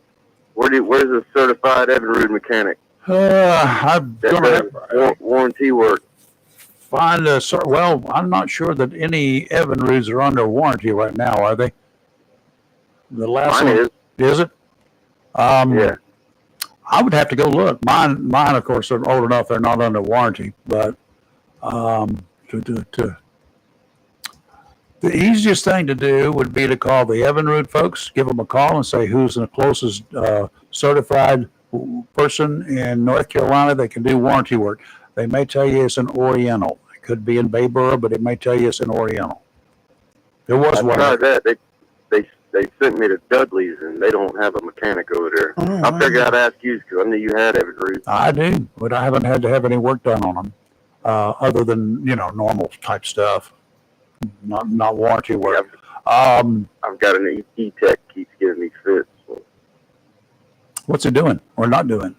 where's a certified Evinrude mechanic? I'm going to warranty work. Well, I'm not sure that any Evinrudes are under warranty right now, are they? The last Mine one is it? Yeah. I would have to go look. Mine, of course, are old enough; they're not under warranty. But the easiest thing to do would be to call the Evinrude folks, give them a call, and say who's the closest certified person in North Carolina that can do warranty work. They may tell you it's an Oriental. It could be in Bayboro, but it may tell you it's an Oriental. There was one. I tried that. They sent me to Dudley's, and they don't have a mechanic over there. Oh, I figured I'd ask you because I knew you had Evinrude. I do, but I haven't had to have any work done on them, other than normal type stuff, not warranty work. Yeah, I've got an E-Tech keeps giving me fits. So. What's it doing or not doing?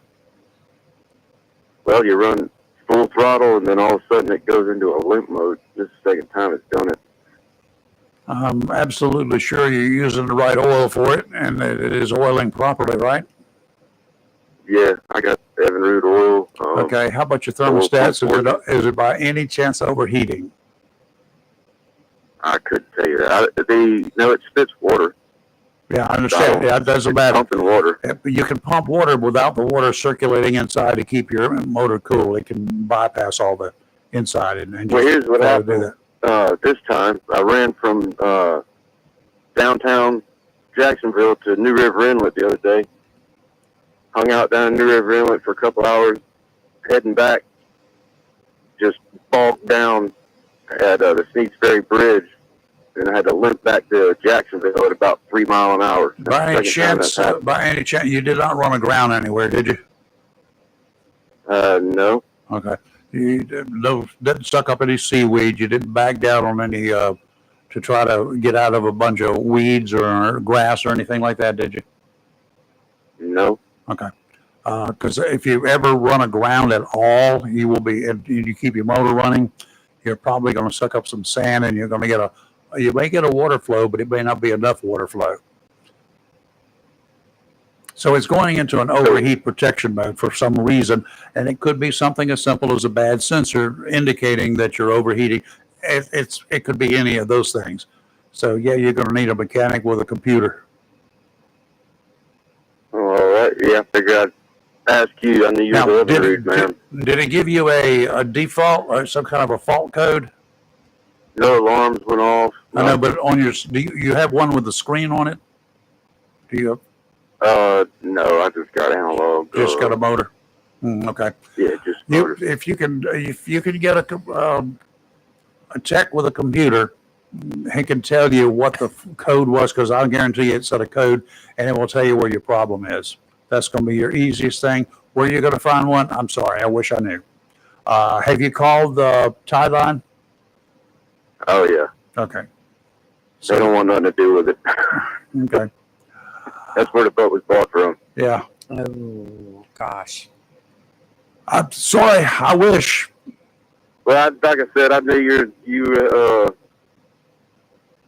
Well, you run full throttle, and then all of a sudden it goes into a limp mode. This is the second time it's done it. I'm absolutely sure you're using the right oil for it, and that it is oiling properly, right? Yeah, I got Evinrude oil. Okay. How about your oil thermostats? pump Is it by any chance overheating? I couldn't tell you that. No, it spits water. Yeah, I understand. Yeah, it doesn't matter. Pumping water. You can pump water without the water circulating inside to keep your motor cool. It can bypass all the inside and Well, just here's what try to do happened. that. This time, I ran from downtown Jacksonville to New River Inlet the other day. Hung out down in New River Inlet for a couple hours. Heading back, just bogged down at the Sneaks Ferry Bridge, and I had to limp back to Jacksonville at about 3 miles an hour. By any chance, you did not run aground anywhere, did you? No. Okay. You didn't suck up any seaweed. You didn't back down on any to try to get out of a bunch of weeds or grass or anything like that, did you? No. Okay. Because if you ever run aground at all, you will be, and you keep your motor running, you're probably going to suck up some sand, and you're going to get you may get a water flow, but it may not be enough water flow. So it's going into an overheat protection mode for some reason, and it could be something as simple as a bad sensor indicating that you're overheating. It could be any of those things. So yeah, you're going to need a mechanic with a computer. All right. Yeah, I figured I'd ask you. I knew you were the Evinrude man. Did it give you a default or some kind of a fault code? No alarms went off. I know, but on your, do you have one with the screen on it? Do you? No, I just got analog. Just got a motor. Okay. Yeah, just motors. If you can get a tech with a computer, he can tell you what the code was, because I'll guarantee you it's set a code, and it will tell you where your problem is. That's going to be your easiest thing. Where you're going to find one, I'm sorry, I wish I knew. Have you called the tie line? Oh yeah. Okay. They don't want nothing to do with it. Okay. That's where the boat was bought from. Yeah. Oh, gosh. I'm sorry. I wish. Well, like I said, I knew you were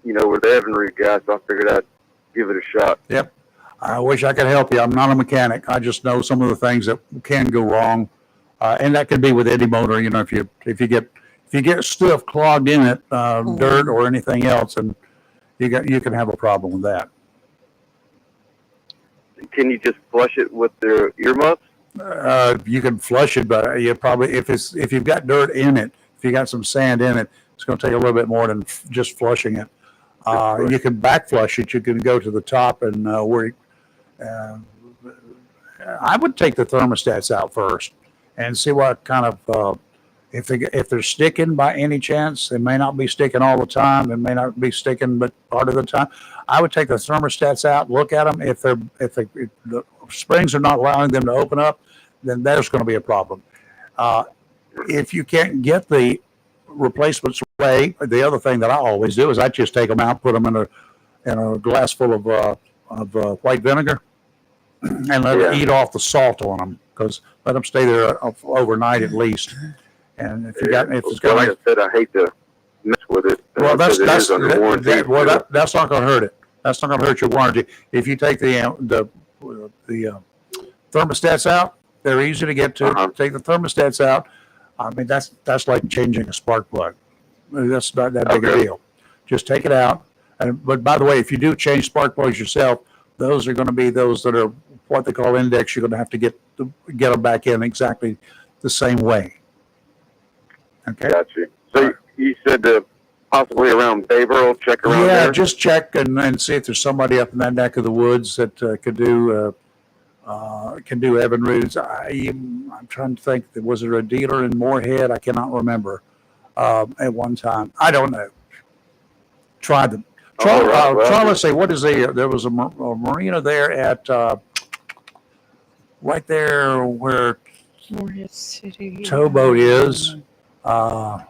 the Evinrude guy, so I figured I'd give it a shot. Yep. I wish I could help you. I'm not a mechanic. I just know some of the things that can go wrong, and that could be with any motor. You know, if you get stuff clogged in it, dirt or anything else, and you can have a problem with that. Can you just flush it with their earmuffs? You can flush it, but you probably if you've got dirt in it, if you got some sand in it, it's going to take a little bit more than just flushing it. You can back flush it. You can go to the top and I would take the thermostats out first and see what kind of if they're sticking by any chance. They may not be sticking all the time. They may not be sticking, but part of the time, I would take the thermostats out, look at them. If the springs are not allowing them to open up, then there's going to be a problem. If you can't get the replacements away, the other thing that I always do is I just take them out, put them in a glass full of white vinegar, and let it eat off the salt on them, because let them stay there overnight at least. And if it's got, like I said, I hate to mess with it. Well, that's under warranty. That's not going to hurt it. That's not going to hurt your warranty. If you take the thermostats out, they're easy to get to. Take the thermostats out. I mean, that's like changing a spark plug. That's not that big a deal. Just take it out. But by the way, if you do change spark plugs yourself, those are going to be those that are what they call index. You're going to have to get them back in exactly the same way. Okay. Gotcha. So you said possibly around Bayville, check around there? Yeah, just check and see if there's somebody up in that neck of the woods that could do Evinrude's. I'm trying to think. Was there a dealer in Moorhead? I cannot remember at one time. I don't know. Try them. Let's say, what is there was a marina there at right there where Moorhead City. Towboat is. I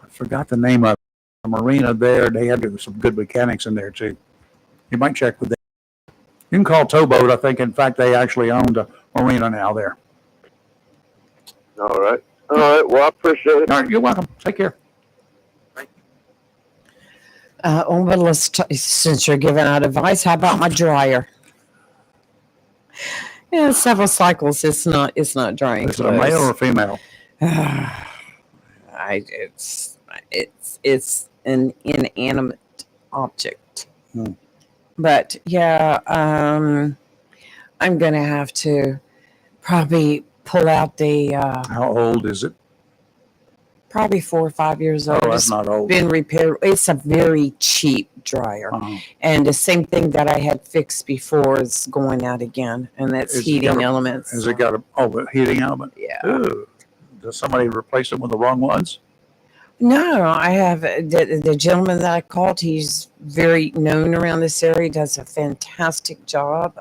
forgot the name of it. The marina there. They had some good mechanics in there too. You might check with them. You can call Towboat. I think, in fact, they actually owned a marina now there. All right. All right. Well, I appreciate it. All right, you're welcome. Take care. But since you're giving out advice, how about my dryer? Yeah, several cycles. It's not drying. Is it a male or a female? It's an inanimate object. Hmm. But yeah, I'm gonna have to probably pull out the How old is it? probably 4 or 5 years old. Oh, that's It's not old. been repaired. It's a very cheap dryer. Uh-huh. And the same thing that I had fixed before is going out again, and that's Has it heating got a- elements. Has it got a heating element? Yeah. Ooh. Does somebody replace it with the wrong ones? No, I have the gentleman that I called. He's very known around this area. Does a fantastic job.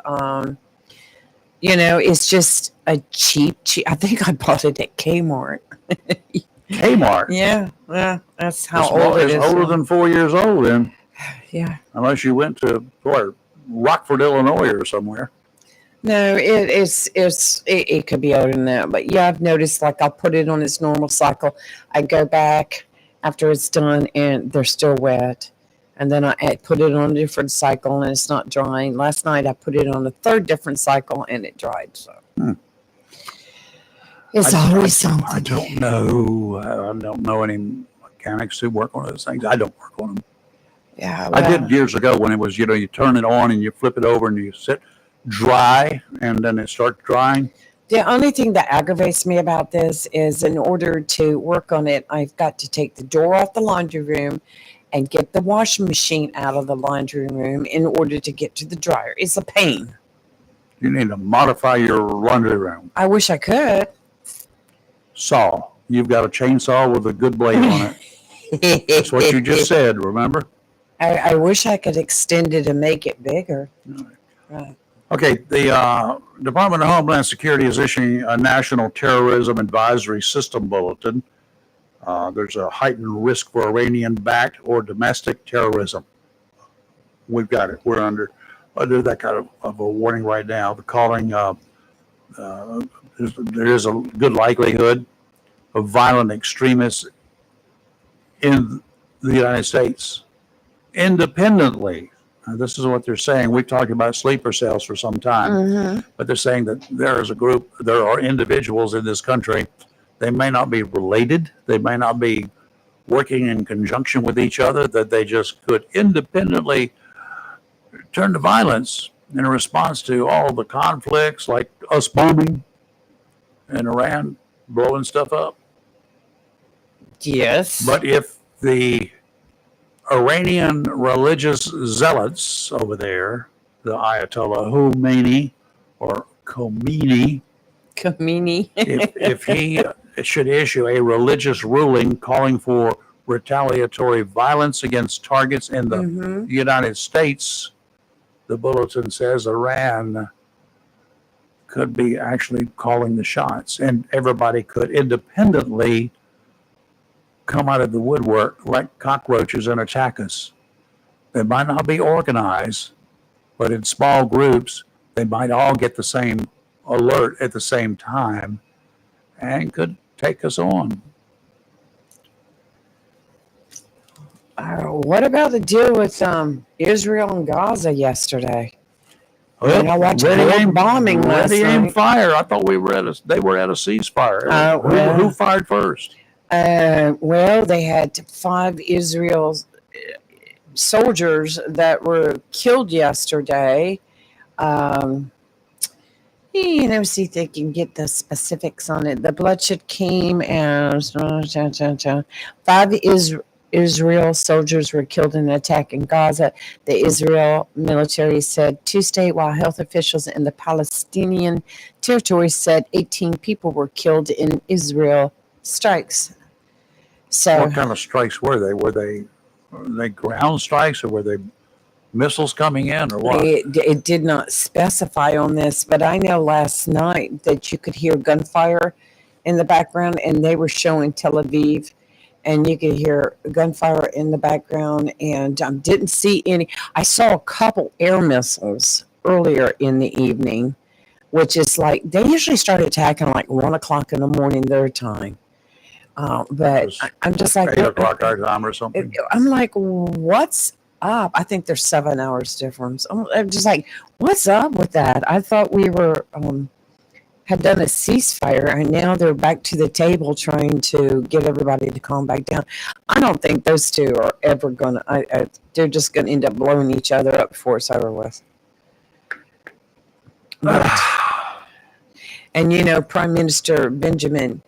It's just a cheap. I think I bought it at Kmart. Kmart. Yeah, that's how It's old it is. older than 4 years old, then, Yeah. unless you went to Rockford, Illinois, or somewhere. No, it could be older than that, but yeah, I've noticed like I'll put it on its normal cycle. I go back after it's done and they're still wet, and then I put it on a different cycle and it's not drying. Last night I put it on a third different cycle and it dried. So it's always something. I don't know. I don't know any mechanics who work on those things. I don't work on them. Yeah, I did years ago when it was, you turn it on and you flip it over and you sit dry and then it starts drying. The only thing that aggravates me about this is in order to work on it, I've got to take the door off the laundry room and get the washing machine out of the laundry room in order to get to the dryer. It's a pain. You need to modify your laundry room. I wish I could. Saw. You've got a chainsaw with a good blade on it. That's what you just said, remember? I wish I could extend it and make it bigger. Right. Okay, the Department of Homeland Security is issuing a National Terrorism Advisory System Bulletin. There's a heightened risk for Iranian-backed or domestic terrorism. We've got it. We're under that kind of a warning right now. The calling, there is a good likelihood of violent extremists in the United States independently. This is what they're saying. We've talked about sleeper cells for some time, Mm-hmm. but they're saying that there are individuals in this country. They may not be related. They may not be working in conjunction with each other, that they just could independently turn to violence in response to all the conflicts, like us bombing and Iran blowing stuff up. Yes. But if the Iranian religious zealots over there, the Ayatollah Khomeini or Khomeini, Kamini. if he should issue a religious ruling calling for retaliatory violence against targets in the Mhm. United States, the bulletin says Iran could be actually calling the shots, and everybody could independently come out of the woodwork like cockroaches and attack us. They might not be organized, but in small groups, they might all get the same alert at the same time and could take us on. What about the deal with Israel and Gaza yesterday? Well, I watched ready, a aim, bombing last ready, aim, night. fire. I thought they were at a ceasefire. Well. Who fired first? Well, they had 5 Israel soldiers that were killed yesterday. See if they can get the specifics on it. The bloodshed came as 5 Israel soldiers were killed in an attack in Gaza. The Israel military said Tuesday, while health officials in the Palestinian territory said 18 people were killed in Israel strikes. So What kind of strikes were they? Were they ground strikes, or were they missiles coming in, or what? it did not specify on this, but I know last night that you could hear gunfire in the background, and they were showing Tel Aviv, and you could hear gunfire in the background, and didn't see any. I saw a couple air missiles earlier in the evening, which is like they usually start attacking like 1 o'clock in the morning their time. But I'm just like 8 o'clock our time or something. I'm like, what's up? I think there's 7 hours difference. I'm just like, what's up with that? I thought we were had done a ceasefire, and now they're back to the table trying to get everybody to calm back down. I don't think those two are ever gonna. They're just gonna end up blowing each other up before it's over with. But, and you know, Prime Minister Benjamin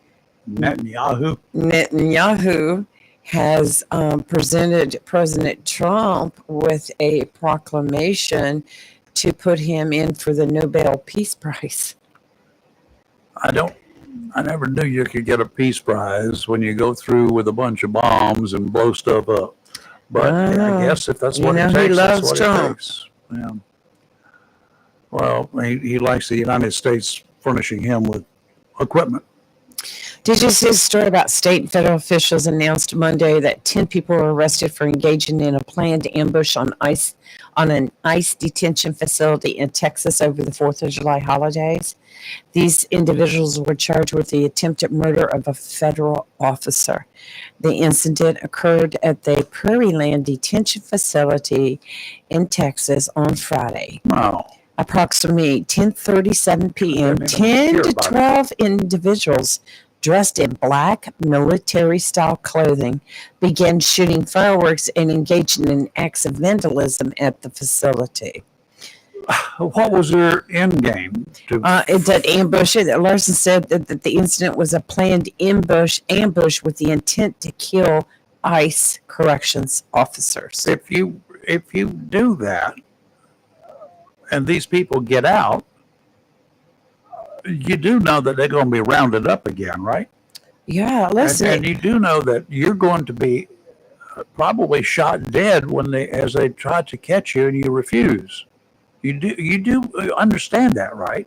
Netanyahu has presented President Trump with a proclamation to put him in for the Nobel Peace Prize. I never knew you could get a peace prize when you go through with a bunch of bombs and blow stuff up. But I guess if that's what it takes, that's what it takes. Yeah. Well, he likes the United States furnishing him with equipment. Did you see the story about state and federal officials announced Monday that 10 people were arrested for engaging in a planned ambush on an ICE detention facility in Texas over the 4th of July holidays? These individuals were charged with the attempted murder of a federal officer. The incident occurred at the Prairie Land detention facility in Texas on Friday. Wow. Approximately 10:37 p.m., 10 to 12 individuals dressed in black military-style clothing began shooting fireworks and engaging in acts of vandalism at the facility. What was their end game? That ambush. Larson said that the incident was a planned ambush with the intent to kill ICE corrections officers. If you do that, and these people get out, you do know that they're going to be rounded up again, right? Yeah, listen. And you do know that you're going to be probably shot dead as they try to catch you and you refuse. You do understand that, right?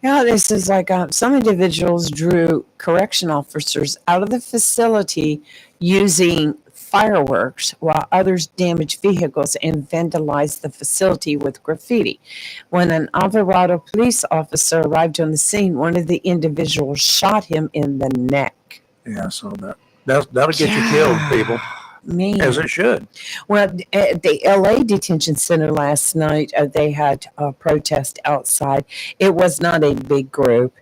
Yeah, this is like some individuals drew correction officers out of the facility using fireworks, while others damaged vehicles and vandalized the facility with graffiti. When an Alvarado police officer arrived on the scene, one of the individuals shot him in the neck. Yeah, so that'll get you killed, people. Man. As it should. Well, at the LA detention center last night, they had a protest outside. It was not a big group,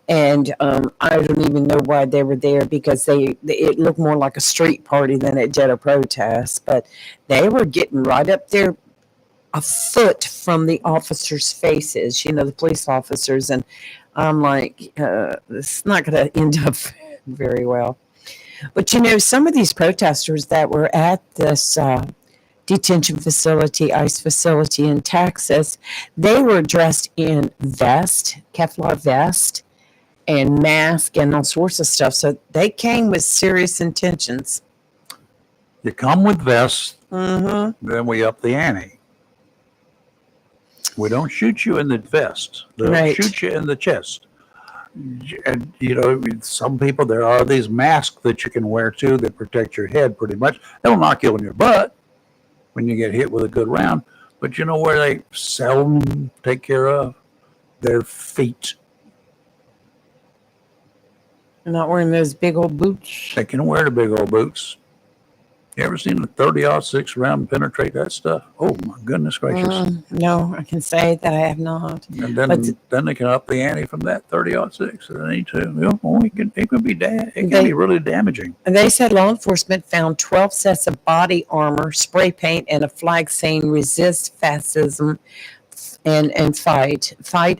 and I don't even know why they were there, because it looked more like a street party than it did a protest. But they were getting right up there a foot from the officers' faces, the police officers, and I'm like, it's not going to end up very well. But, some of these protesters that were at this detention facility, ICE facility in Texas, they were dressed in Kevlar vest, and mask and all sorts of stuff. So they came with serious intentions. You come with vests, then we up the ante. We don't shoot you in the vest. They'll shoot you in the chest. And some people, there are these masks that you can wear too that protect your head pretty much. They'll knock you on your butt when you get hit with a good round. But you know where they seldom take care of? Their feet. They're not wearing those big old boots. They can wear the big old boots. You ever seen a 30-06 round penetrate that stuff? Oh my goodness gracious! No, I can say that I have not. And then they can up the ante from that 30-06. So they need to. It could be be really damaging. And they said law enforcement found 12 sets of body armor, spray paint, and a flag saying "Resist Fascism" and fight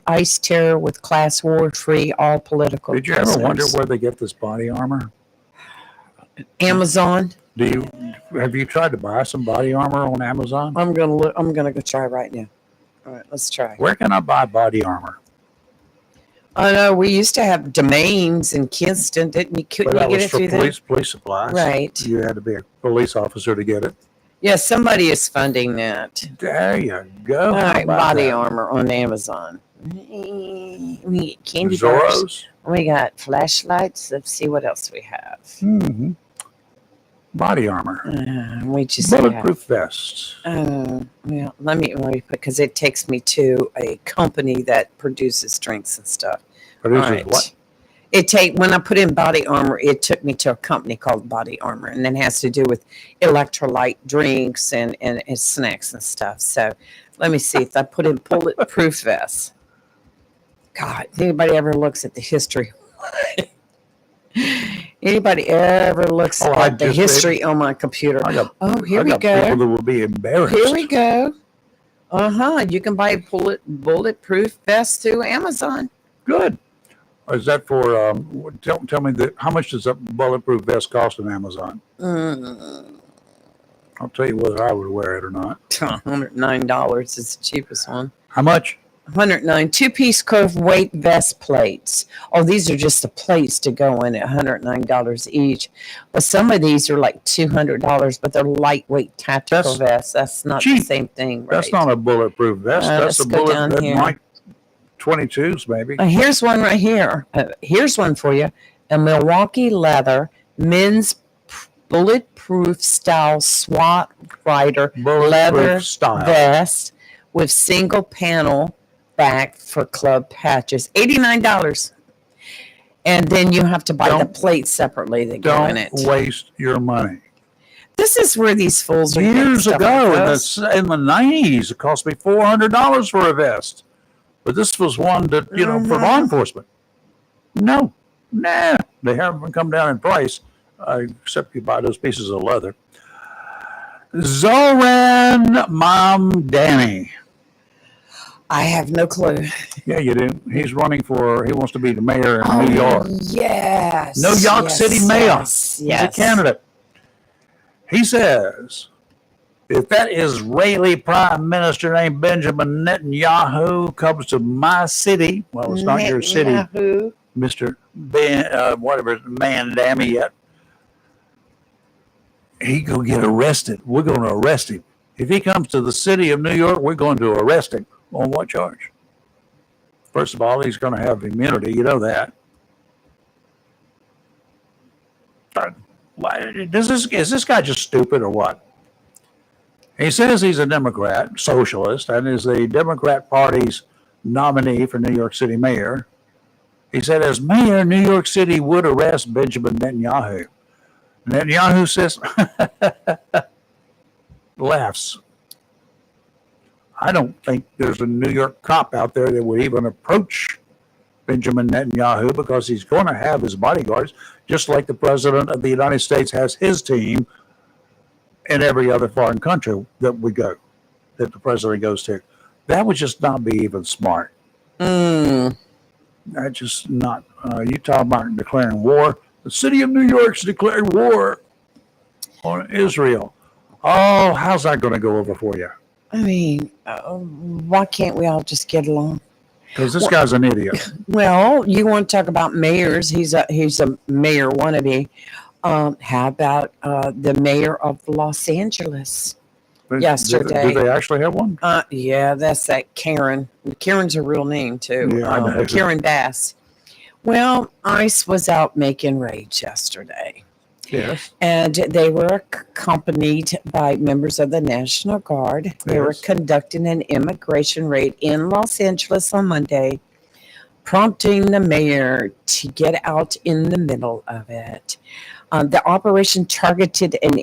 ICE terror with class war, free all political. Did you ever wonder where they get this body armor? Amazon. Have you tried to buy some body armor on Amazon? I'm gonna go try right now. All right, let's try. Where can I buy body armor? I know we used to have domains in Kinston, didn't you? Couldn't But that you was get for it through police supplies. Right. You had to be a police officer to get it. Yeah, somebody is funding that. There you go. All right, body armor on Amazon. We get candy bars. We got flashlights. Let's see what else we have. Mm-hmm. Body armor. We just have. Bulletproof vests. Well, let me because it takes me to a company that produces drinks and stuff. Produces Right. what? When I put in body armor, it took me to a company called Body Armor, and then it has to do with electrolyte drinks and snacks and stuff. So let me see if I put in bulletproof vests. God, anybody ever looks at the history? Anybody ever looks Oh, I at the just history on my computer? I got, Here I we got go. people that will be embarrassed. Here we go. You can buy bulletproof vests through Amazon. Good. Is that for? Tell me how much does a bulletproof vest cost on Amazon? I'll tell you whether I would wear it or not. $109 is the cheapest one. How much? $109. 2-piece curved weight vest plates. Oh, these are just the plates to go in at $109 each. But some of these are like $200, but they're lightweight tactical vests. That's not cheap. the same thing, right? That's not a bulletproof vest. That's let's a go bullet down that here. might 22s maybe. Here's one right here. Here's one for you. A Milwaukee leather men's bulletproof style SWAT rider leather Bulletproof style. vest with single panel back for club patches. $89. And then you have to buy the plates separately that go in it. Don't waste your money. This is where these fools are getting Years stuff ago, like this. in the 90s, it cost me $400 for a vest. But this was one that, for law enforcement. No. Nah. They haven't come down in price, except you buy those pieces of leather. Zoran Mamdani. I have no clue. Yeah, you do. He wants to be the mayor in New York. Yes. New York City mayor. Yes. He's a candidate. He says, if that Israeli prime minister named Benjamin Netanyahu comes to my city, well, it's not your city, Mr. Whatever, man, damn it yet, he gonna get arrested. We're going to arrest him. If he comes to the city of New York, we're going to arrest him. On what charge? First of all, he's going to have immunity. You know that. Is this guy just stupid or what? He says he's a Democrat, socialist, and is the Democrat Party's nominee for New York City mayor. He said, as mayor, New York City would arrest Benjamin Netanyahu. Netanyahu says, laughs. I don't think there's a New York cop out there that would even approach Benjamin Netanyahu because he's going to have his bodyguards, just like the president of the United States has his team in every other foreign country that the president goes to. That would just not be even smart. That's just not, you talk about declaring war. The city of New York's declared war on Israel. Oh, how's that going to go over for you? I mean, why can't we all just get along? Because this guy's an idiot. Well, you want to talk about mayors? He's a mayor wannabe. How about the mayor of Los Angeles yesterday? Do they actually have one? Yeah, that's that Karen. Karen's a real name too. Yeah, I know. Karen Bass. Well, ICE was out making raids yesterday. Yes. And they were accompanied by members of the National Guard. They were conducting an immigration raid in Los Angeles on Monday, prompting the mayor to get out in the middle of it. The operation targeted an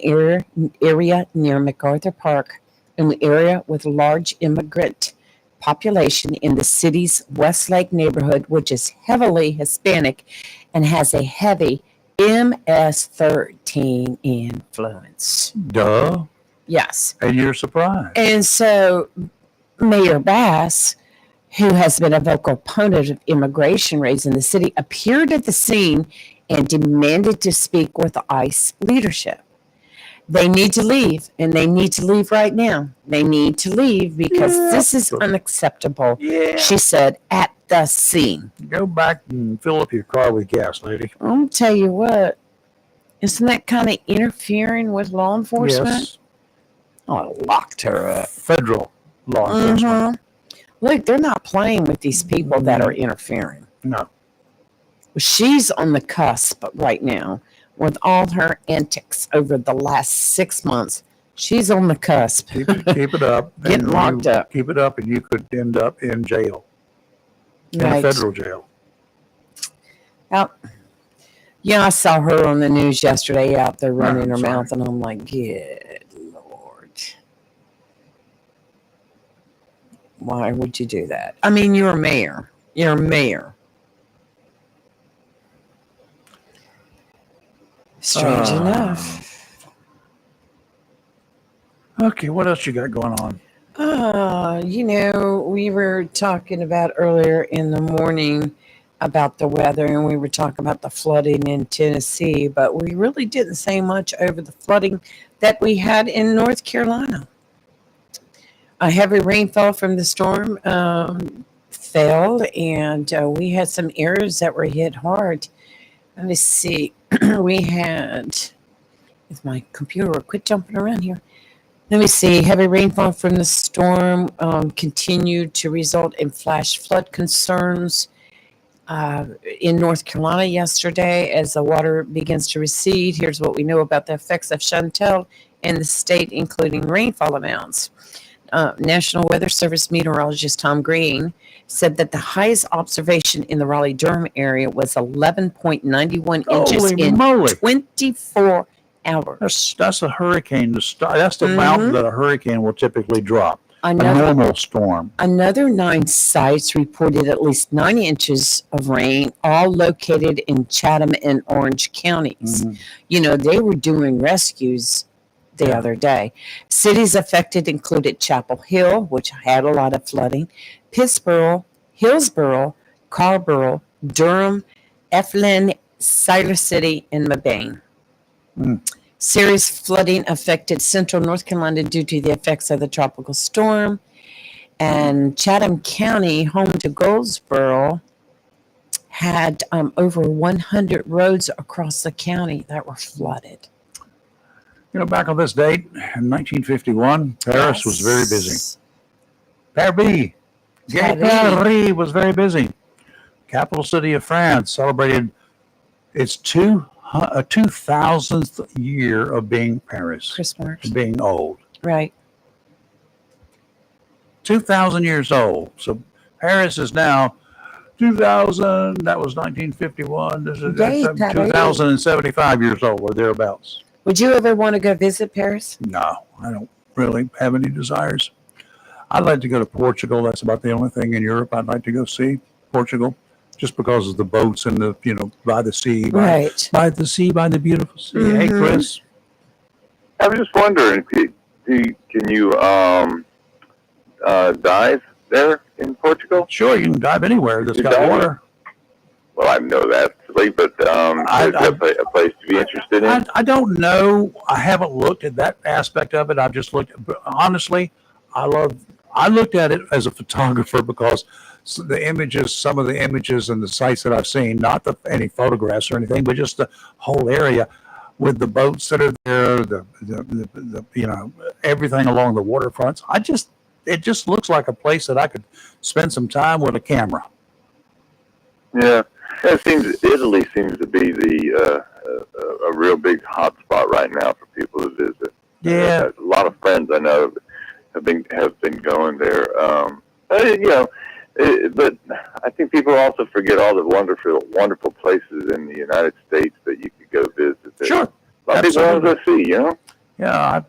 area near MacArthur Park, an area with large immigrant population in the city's Westlake neighborhood, which is heavily Hispanic and has a heavy MS-13 influence. Duh. Yes. And you're surprised. And so Mayor Bass, who has been a vocal opponent of immigration raids in the city, appeared at the scene and demanded to speak with the ICE leadership. They need to leave, and they need to leave right now. They need to leave because this is unacceptable, she said at the scene. Go back and fill up your car with gas, lady. I'll tell you what, isn't that kind of interfering with law enforcement? Yes. Oh, I locked her up. Federal law enforcement. Look, they're not playing with these people that are interfering. No. She's on the cusp right now with all her antics over the last 6 months, she's on the cusp. Keep it up. Getting and locked you up. Keep it up, and you could end up in jail, in a Right. federal jail. Yep. Yeah, I saw her on the news yesterday out there running her sorry. mouth, and I'm like, good Lord. Why would you do that? I mean, you're a mayor. You're a mayor. Strange enough. Okay, what else you got going on? We were talking about earlier in the morning about the weather, and we were talking about the flooding in Tennessee, but we really didn't say much over the flooding that we had in North Carolina. A heavy rainfall from the storm fell, and we had some areas that were hit hard. Let me see. We had, if my computer will quit jumping around here. Let me see. Heavy rainfall from the storm continued to result in flash flood concerns in North Carolina yesterday as the water begins to recede. Here's what we know about the effects of Chantel in the state, including rainfall amounts. National Weather Service meteorologist Tom Green said that the highest observation in the Raleigh-Durham area was 11.91 inches Holy in moly. 24 hours. That's a hurricane. That's the amount that a hurricane will typically drop. A Another normal storm. 9 sites reported at least 9 inches of rain, all located in Chatham and Orange counties. They were doing rescues the other day. Cities affected included Chapel Hill, which had a lot of flooding, Pittsboro, Hillsboro, Carrboro, Durham, Eflin, Siler City, and Mabane. Serious flooding affected central North Carolina due to the effects of the tropical storm. And Chatham County, home to Goldsboro, had over 100 roads across the county that were flooded. Back on this date, in 1951, Paris was very busy. Paris was very busy. Capital city of France celebrated its 2000th year of being Paris. Christmas. Being old. Right. 2,000 years old. So Paris is now 2000. That was 1951. This is 2075 years old or thereabouts. Would you ever want to go visit Paris? No, I don't really have any desires. I'd like to go to Portugal. That's about the only thing in Europe I'd like to go see. Portugal, just because of the boats and the by the sea, by the sea, by the beautiful sea. Hey, Chris. I was just wondering, can you dive there in Portugal? Sure, you can dive anywhere that's got water. Well, I know that, but is that a place to be interested in? I don't know. I haven't looked at that aspect of it. I've just looked. But honestly, I looked at it as a photographer because some of the images and the sites that I've seen, not any photographs or anything, but just the whole area with the boats that are there, the everything along the waterfronts. It just looks like a place that I could spend some time with a camera. Yeah. Italy seems to be a real big hot spot right now for people to visit. Yeah, a lot of friends I know have been going there. But I think people also forget all the wonderful places in the United States that you could go visit. Sure, a lot of people want to go see. Yeah,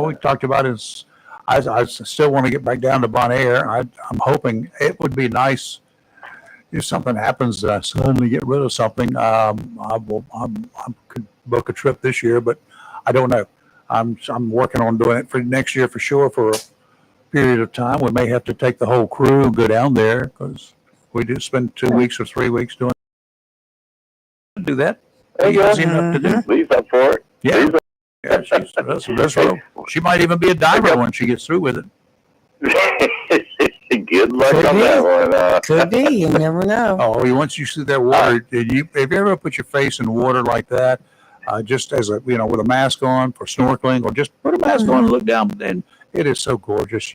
we talked about it. I still want to get back down to Bonaire. I'm hoping it would be nice. If something happens that I suddenly get rid of something, I could book a trip this year, but I don't know. I'm working on doing it for next year for sure for a period of time. We may have to take the whole crew and go down there because we do spend 2 weeks or 3 weeks doing it. Do that. Easy enough to do. Please up for it. Yeah. She might even be a diver when she gets through with it. Good luck on that one. Could be. You never know. Oh, once you see that water, have you ever put your face in water like that, just as with a mask on for snorkeling, or just put a mask on and look down? And it is so gorgeous.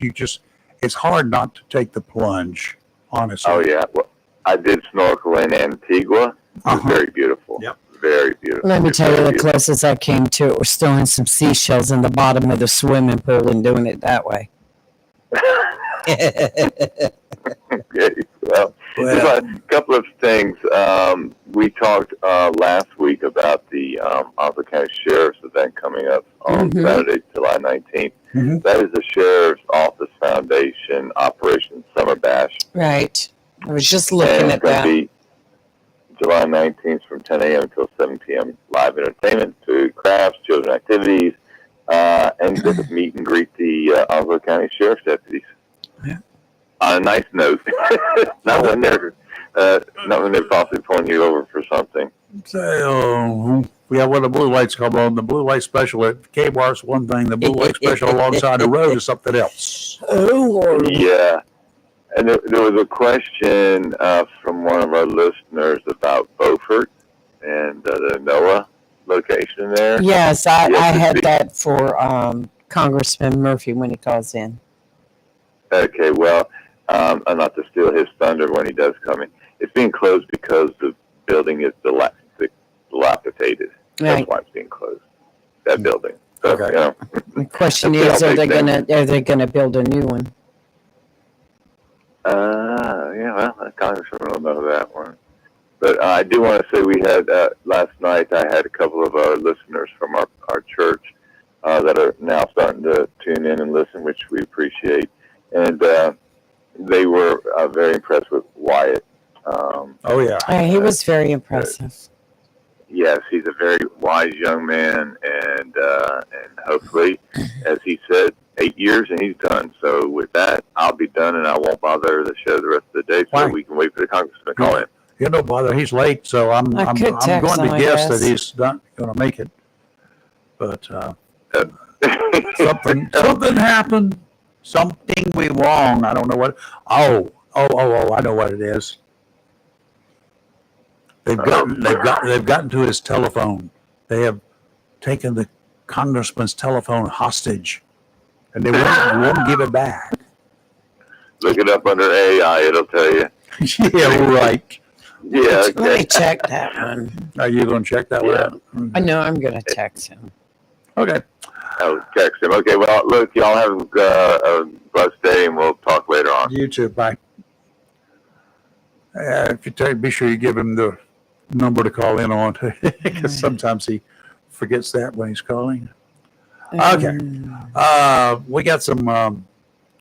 It's hard not to take the plunge, honestly. Oh yeah. Well, I did snorkel in Antigua. It was very beautiful. Yep. very beautiful. Let me It's tell you, very the beautiful. closest I came to it was throwing some seashells in the bottom of the swimming pool and doing it that way. Okay, well, just a couple of things. We talked last week about the Oslo County Sheriff's event coming up on Mhm. Saturday, July 19th. Mhm. That is the Sheriff's Office Foundation Operation Summer Bash. Right. I was just And looking it's at going that. to be July 19th from 10 a.m. until 7 p.m. Live entertainment, food, crafts, children activities, and you get to meet and greet the Oslo County Sheriff's deputies. Yeah. On a nice note, not when they're possibly pulling you over for something. So, yeah, when the blue lights come on, the blue light special at K-Bar is one thing. The blue light special alongside the road is something else. Oh, Lord. Yeah. And there was a question from one of our listeners about Beaufort and the NOAA location there. Yes, I Yes, had it's that for Congressman Murphy when he calls in. Okay, well, not to steal his thunder when he does come in. It's being closed because the building is dilapidated. Right. That's why it's being closed. That building. So, Okay. you know, The question That's is, the are they big gonna build a new one? yeah, well, the congressman will know that one. But I do want to say we had, last night, I had a couple of our listeners from our church that are now starting to tune in and listen, which we appreciate. And they were very impressed with Wyatt. Oh, yeah. He was very impressive. Yes, he's a very wise young man, and hopefully, as he said, 8 years and he's done. So with that, I'll be done, and I won't bother the show the rest of the day, so Why? we can wait for the congressman to call in. Yeah, no bother. He's late, so I'm I could going text him, to I guess that guess. he's not going to make it. But something happened. Something went wrong. I don't know what. Oh! I know what it is. They've gotten to his telephone. They have taken the congressman's telephone hostage, and they won't give it back. Look it up under AI; it'll tell you. Yeah, right. Yeah, Let me okay. check that one. Are you going to check that one out? I know I'm gonna text him. Okay. I'll text him. Okay, well, look, y'all have a blessed day, and we'll talk later on. You too. Bye. If you be sure you give him the number to call in on, because sometimes he forgets that when he's calling. Okay. We got some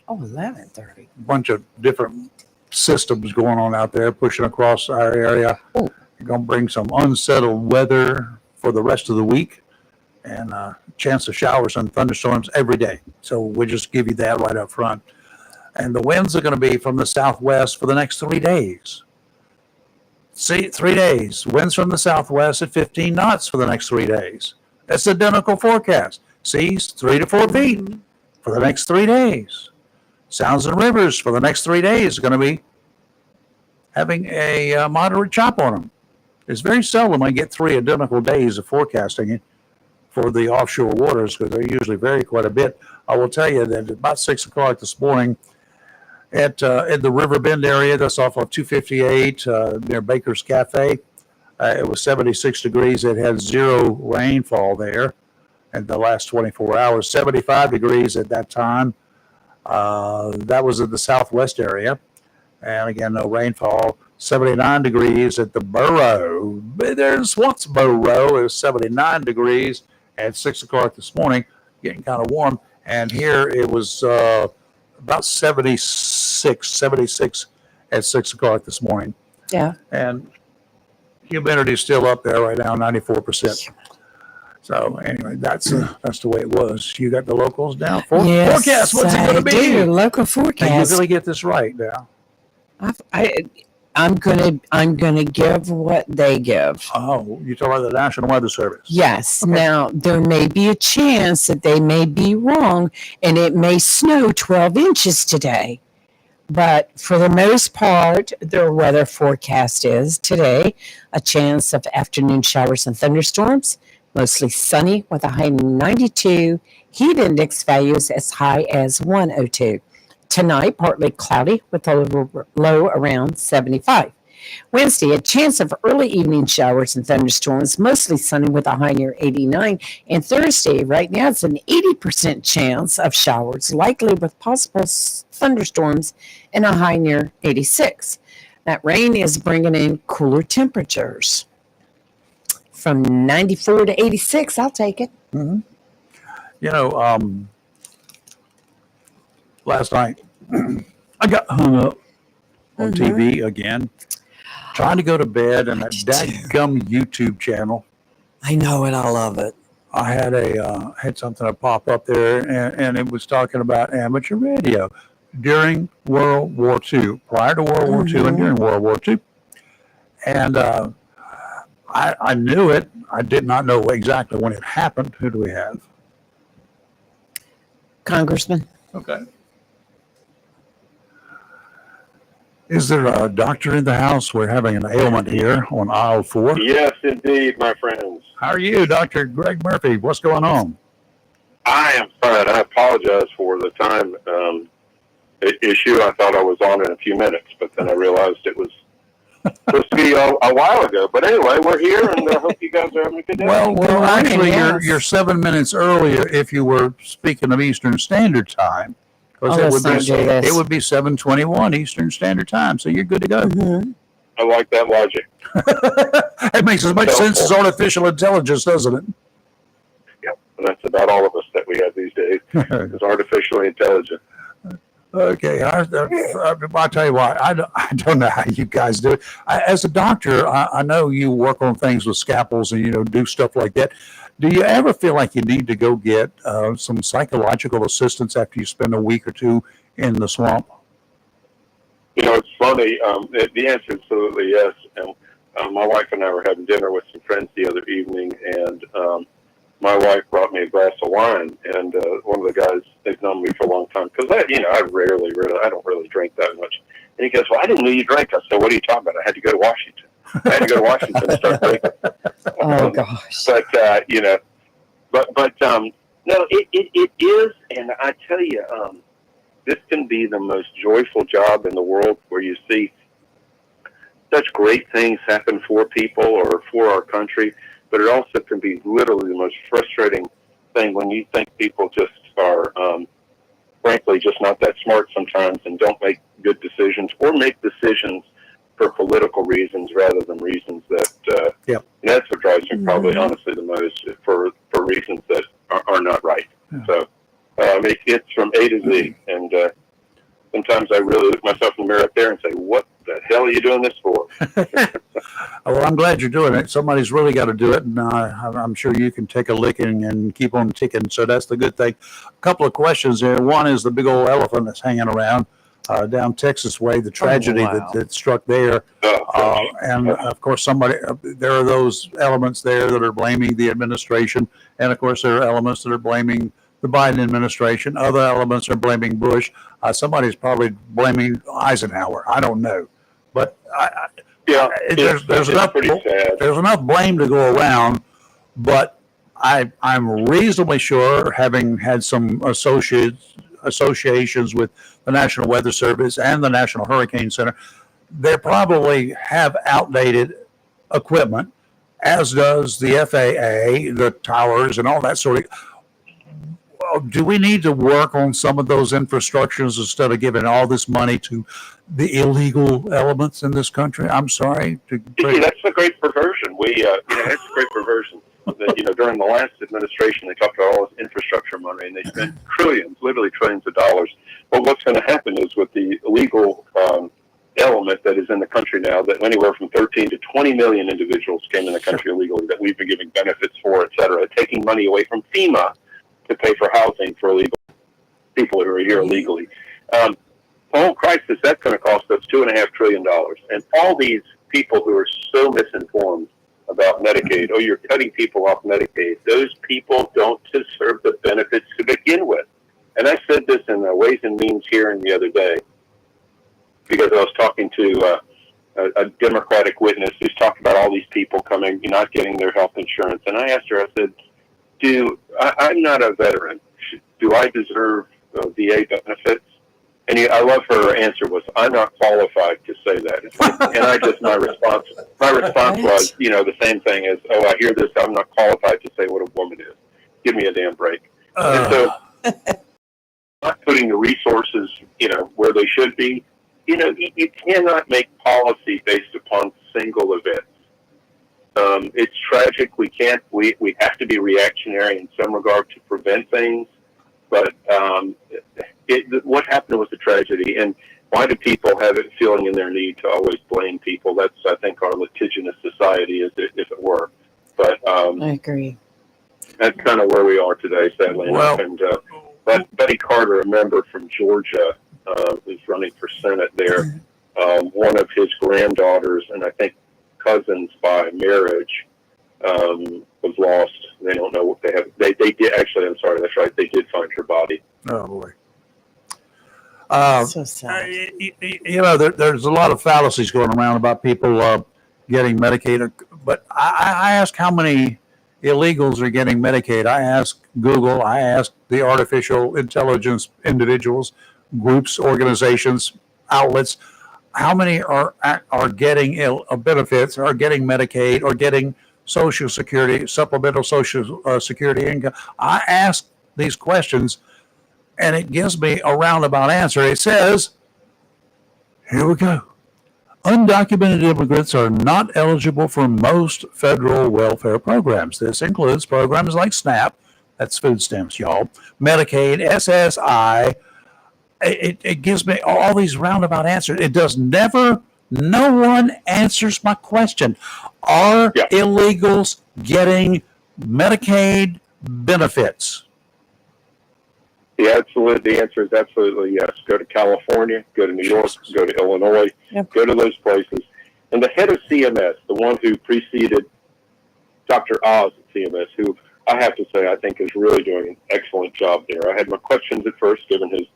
11:30. bunch of different systems going on out there pushing across our area. Oh. We're going to bring some unsettled weather for the rest of the week, and chance of showers and thunderstorms every day. So we'll just give you that right up front. And the winds are going to be from the southwest for the next 3 days. See, 3 days. Winds from the southwest at 15 knots for the next 3 days. That's the identical forecast. Seas 3 to 4 feet for the next 3 days. Sounds and rivers for the next 3 days are going to be having a moderate chop on them. It's very seldom I get 3 identical days of forecasting for the offshore waters, because they usually vary quite a bit. I will tell you that at about 6 o'clock this morning in the River Bend area, that's off of 258 near Baker's Cafe, it was 76 degrees. It had 0 rainfall there in the last 24 hours, 75 degrees at that time. That was in the southwest area. And again, no rainfall. 79 degrees at the Borough. There's Swansboro. It was 79 degrees at 6 o'clock this morning, getting kind of warm. And here it was about 76 at 6 o'clock this morning. Yeah. And humidity is still up there right now, 94%. So anyway, that's the way it was. You got the locals now. Yes, Forecast, what's it going to be? do. Local Now, you forecast. really get this right now. I'm gonna give what they give. Oh, you talk about the National Weather Service. Yes. Okay. Now there may be a chance that they may be wrong, and it may snow 12 inches today. But for the most part, their weather forecast is today a chance of afternoon showers and thunderstorms, mostly sunny with a high of 92, heat index values as high as 102. Tonight, partly cloudy with a low around 75. Wednesday, a chance of early evening showers and thunderstorms, mostly sunny with a high near 89. And Thursday, right now, it's an 80% chance of showers, likely with possible thunderstorms and a high near 86. That rain is bringing in cooler temperatures. From 94 to 86, I'll take it. You know, last night I got hung up on TV again, trying to go to bed, and that dadgum YouTube channel. I know it. I love it. I had something pop up there, and it was talking about amateur radio during World War II, prior to World War II, and during World War II. And I knew it. I did not know exactly when it happened. Who do we have? Congressman. Okay. Is there a doctor in the house? We're having an ailment here on aisle 4. Yes, indeed, my friends. How are you, Dr. Greg Murphy? What's going on? I am fine. I apologize for the time issue. I thought I was on in a few minutes, but then I realized it was supposed to be a while ago. But anyway, we're here, and I hope you guys are having a good day. Well, actually, yes. you're 7 minutes earlier if you were speaking of Eastern Standard Time. Because it would be 7:21 Eastern Standard Time, so you're good to go. I like that logic. It makes as much sense as artificial intelligence, doesn't it? Yep, and that's about all of us that we have these days, is artificially intelligent. Okay, I'll tell you what, I don't know how you guys do it. As a doctor, I know you work on things with scalpels and, do stuff like that. Do you ever feel like you need to go get some psychological assistance after you spend a week or two in the swamp? It's funny. The answer is absolutely yes. And my wife and I were having dinner with some friends the other evening, and my wife brought me a glass of wine. And one of the guys, they've known me for a long time, because I don't really drink that much. And he goes, "Well, I didn't know you drank." I said, "What are you talking about? I had to go to Washington. I had to go to Washington and start drinking." Oh gosh. But no, it is, and I tell you, this can be the most joyful job in the world, where you see such great things happen for people or for our country, but it also can be literally the most frustrating thing when you think people just are, frankly, just not that smart sometimes and don't make good decisions, or make decisions for political reasons rather than reasons that, and that's what drives me probably honestly the most, for reasons that are not right. Yeah. So it's from A to Z, and sometimes I really look myself in the mirror up there and say, "What the hell are you doing this for?" Well, I'm glad you're doing it. Somebody's really got to do it, and I'm sure you can take a licking and keep on ticking, so that's the good thing. A couple of questions there. One is the big old elephant that's hanging around down Texas way, the tragedy that struck there. And of course, there are those elements there that are blaming the administration. And of course, there are elements that are blaming the Biden administration. Other elements are blaming Bush. Somebody's probably blaming Eisenhower. I don't know. But there's enough blame to go around. But I'm reasonably sure, having had some associations with the National Weather Service and the National Hurricane Center, they probably have outdated equipment, as does the FAA, the towers, and all that sort of. Do we need to work on some of those infrastructures instead of giving all this money to the illegal elements in this country? I'm sorry. That's a great perversion. That's a great perversion. During the last administration, they talked about all this infrastructure money, and they spent trillions, literally trillions of dollars. But what's going to happen is, with the illegal element that is in the country now, that anywhere from 13 to 20 million individuals came in the country illegally, that we've been giving benefits for, et cetera, taking money away from FEMA to pay for housing for illegal people who are here illegally. The whole crisis, that's going to cost us $2.5 trillion. And all these people who are so misinformed about Medicaid, you're cutting people off Medicaid, those people don't deserve the benefits to begin with. And I said this in the Ways and Means hearing the other day, because I was talking to a Democratic witness who's talking about all these people coming, not getting their health insurance. And I asked her, I said, I'm not a veteran. Do I deserve VA benefits? And I love her answer was, "I'm not qualified to say that." And my response was, the same thing as, "Oh, I hear this. I'm not qualified to say what a woman is. Give me a damn break." And so, not putting the resources, where they should be. You cannot make policy based upon single events. It's tragic. We can't. We have to be reactionary in some regard to prevent things. But what happened was a tragedy, and why do people have it feeling in their need to always blame people? That's, I think, our litigious society, if it were. But I agree. That's kind of where we are today, sadly enough. And Betty Carter, a member from Georgia, who's running for Senate there. One of his granddaughters, and I think cousins by marriage, was lost. They don't know what they have. They did actually. I'm sorry. That's right. They did find her body. Oh boy. So sad. There's a lot of fallacies going around about people getting Medicaid, but I ask how many illegals are getting Medicaid. I ask Google. I ask the artificial intelligence individuals, groups, organizations, outlets. How many are getting benefits, are getting Medicaid, or getting Social Security, supplemental Social Security income? I ask these questions, and it gives me a roundabout answer. It says, here we go. Undocumented immigrants are not eligible for most federal welfare programs. This includes programs like SNAP, that's food stamps, y'all, Medicaid, SSI. It gives me all these roundabout answers. It does never, no one answers my question. Are illegals getting Medicaid benefits? The answer is absolutely yes. Go to California, go to New York, go to Illinois, go to those places. And the head of CMS, the one who preceded Dr. Oz at CMS, who I have to say I think is really doing an excellent job there. I had my questions at first, given his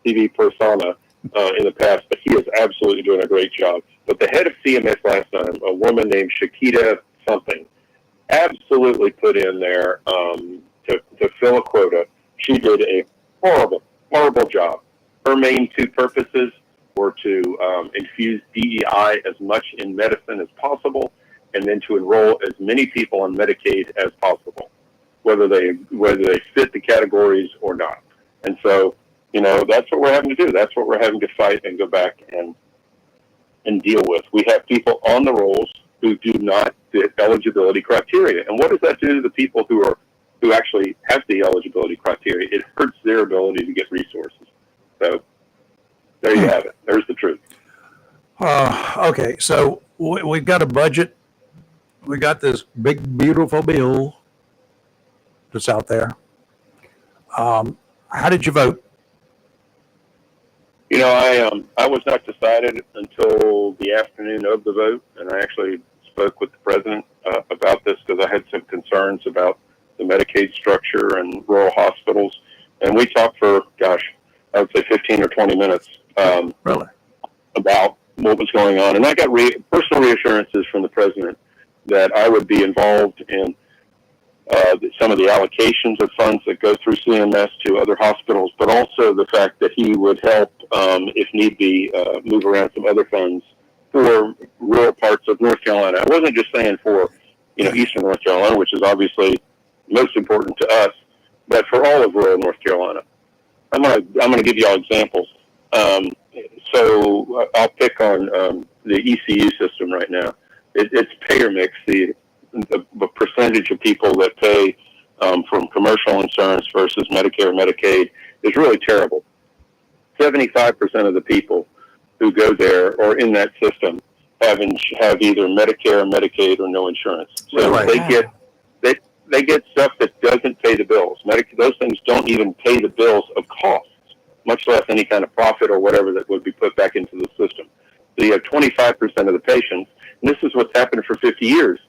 TV persona in the past, but he is absolutely doing a great job. But the head of CMS last time, a woman named Shakita something, absolutely put in there to fill a quota. She did a horrible job. Her main two purposes were to infuse DEI as much in medicine as possible, and then to enroll as many people on Medicaid as possible, whether they fit the categories or not. And so, that's what we're having to do. That's what we're having to fight and go back and deal with. We have people on the rolls who do not fit eligibility criteria. And what does that do to the people who actually have the eligibility criteria? It hurts their ability to get resources. So there you have it. There's the truth. Okay, so we've got a budget. We got this big, beautiful bill that's out there. How did you vote? I was not decided until the afternoon of the vote, and I actually spoke with the president about this because I had some concerns about the Medicaid structure and rural hospitals. And we talked for, I would say 15 or 20 minutes Really? About what was going on. And I got personal reassurances from the president that I would be involved in some of the allocations of funds that go through CMS to other hospitals, but also the fact that he would help, if need be, move around some other funds for rural parts of North Carolina. I wasn't just saying for, Eastern North Carolina, which is obviously most important to us, but for all of rural North Carolina. I'm gonna give you all examples. So I'll pick on the ECU system right now. It's payer mix. The percentage of people that pay from commercial insurance versus Medicare and Medicaid is really terrible. 75% of the people who go there or in that system have either Medicare, Medicaid, or no insurance. So Right. they get stuff that doesn't pay the bills. Those things don't even pay the bills of costs, much less any kind of profit or whatever that would be put back into the system. So you have 25% of the patients, and this is what's happened for 50 years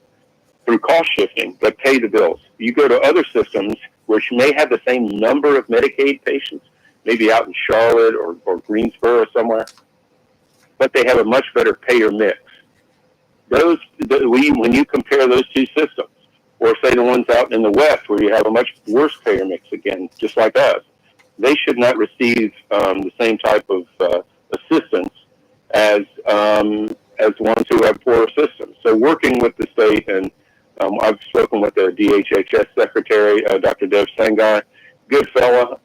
through cost shifting, that pay the bills. You go to other systems which may have the same number of Medicaid patients, maybe out in Charlotte or Greensboro or somewhere, but they have a much better payer mix. When you compare those two systems, or say the ones out in the West where you have a much worse payer mix, again, just like us, they should not receive the same type of assistance as ones who have poorer systems. So working with the state, and I've spoken with the DHHS secretary, Dr. Dev Sangai, good fella,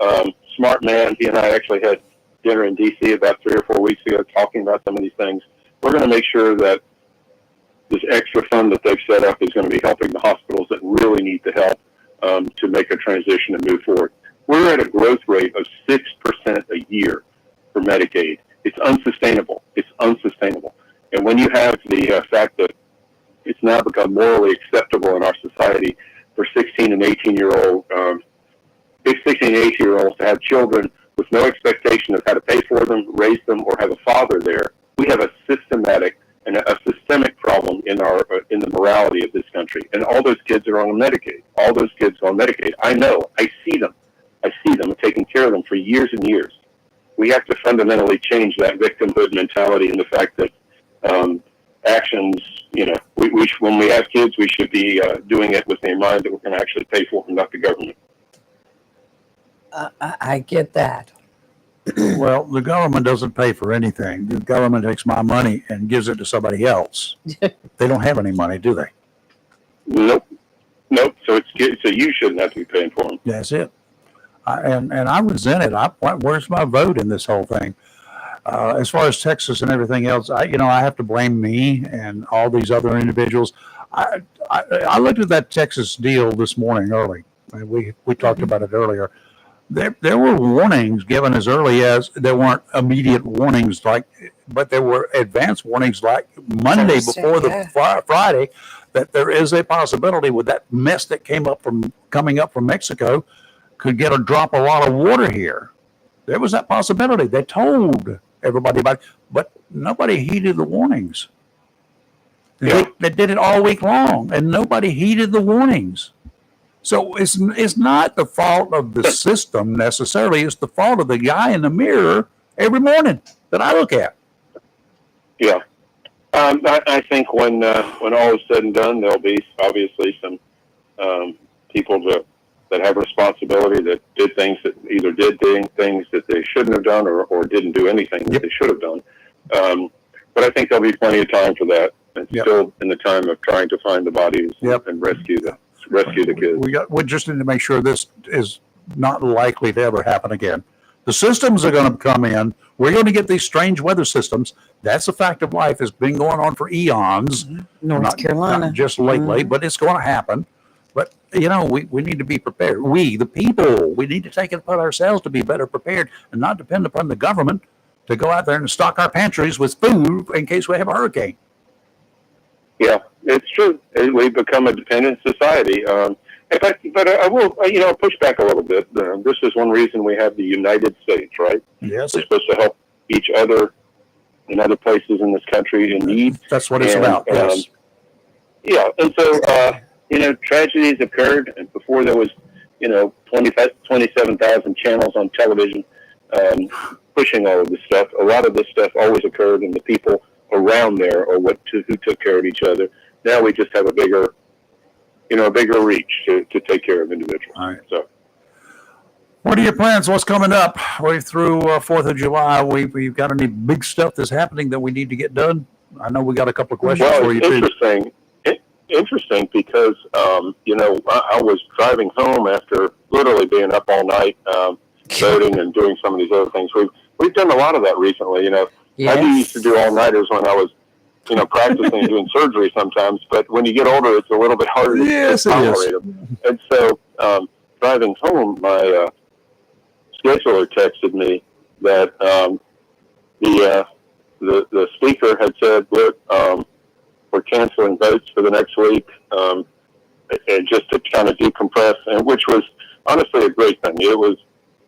smart man. He and I actually had dinner in D.C. about 3 or 4 weeks ago talking about some of these things. We're going to make sure that this extra fund that they've set up is going to be helping the hospitals that really need the help to make a transition and move forward. We're at a growth rate of 6% a year for Medicaid. It's unsustainable. It's unsustainable. And when you have the fact that it's now become morally acceptable in our society for 16 and 18-year-old 16 and 18-year-olds to have children with no expectation of how to pay for them, raise them, or have a father there, we have a systemic problem in the morality of this country. And all those kids are on Medicaid. All those kids are on Medicaid. I know. I see them. I'm taking care of them for years and years. We have to fundamentally change that victimhood mentality and the fact that actions, when we have kids, we should be doing it with the mind that we're going to actually pay for them, not the government. I get that. Well, the government doesn't pay for anything. The government takes my money and gives it to somebody else. They don't have any money, do they? Nope. So you shouldn't have to be paying for them. That's it. And I resent it. Where's my vote in this whole thing? As far as Texas and everything else, I have to blame me and all these other individuals. I looked at that Texas deal this morning early. We talked about it earlier. There were warnings given as early as there weren't immediate warnings but there were advanced warnings like Monday before the Friday that there is a possibility with that mess that coming up from Mexico could drop a lot of water here. There was that possibility. They told everybody about it, but nobody heeded the warnings. They did it all week long, and nobody heeded the warnings. So it's not the fault of the system necessarily. It's the fault of the guy in the mirror every morning that I look at. Yeah. I think when all is said and done, there'll be obviously some people that have responsibility that did things that either did things that they shouldn't have done or didn't do anything that they should have done. But I think there'll be plenty of time for that. It's still in the time of trying to find the bodies and rescue the kids. We just need to make sure this is not likely to ever happen again. The systems are going to come in. We're going to get these strange weather systems. That's a fact of life. It's been going on for eons. North Carolina. Not just lately, but it's going to happen. But, we need to be prepared. We, the people, we need to take it upon ourselves to be better prepared and not depend upon the government to go out there and stock our pantries with food in case we have a hurricane. Yeah, it's true. We've become a dependent society. But I will, push back a little bit. This is one reason we have the United States, right? Yes. We're supposed to help each other in other places in this country in need. That's what it's about, yes. And so, tragedies occurred, and before there was, 27,000 channels on television pushing all of this stuff. A lot of this stuff always occurred, and the people around there or who took care of each other. Now we just have a bigger reach to take care of individuals. All right. So, what are your plans? What's coming up? We're through 4th of July. We've got any big stuff that's happening that we need to get done? I know we got a couple of questions for you too. Interesting because, I was driving home after literally being up all night, voting and doing some of these other things. We've done a lot of that recently, Yes. I used to do all-nighters when I was, practicing and doing surgery sometimes, but when you get older, it's a little bit harder to tolerate them. And so, driving home, my scheduler texted me that the speaker had said, look, we're canceling votes for the next week, and just to kind of decompress, and which was honestly a great thing. It was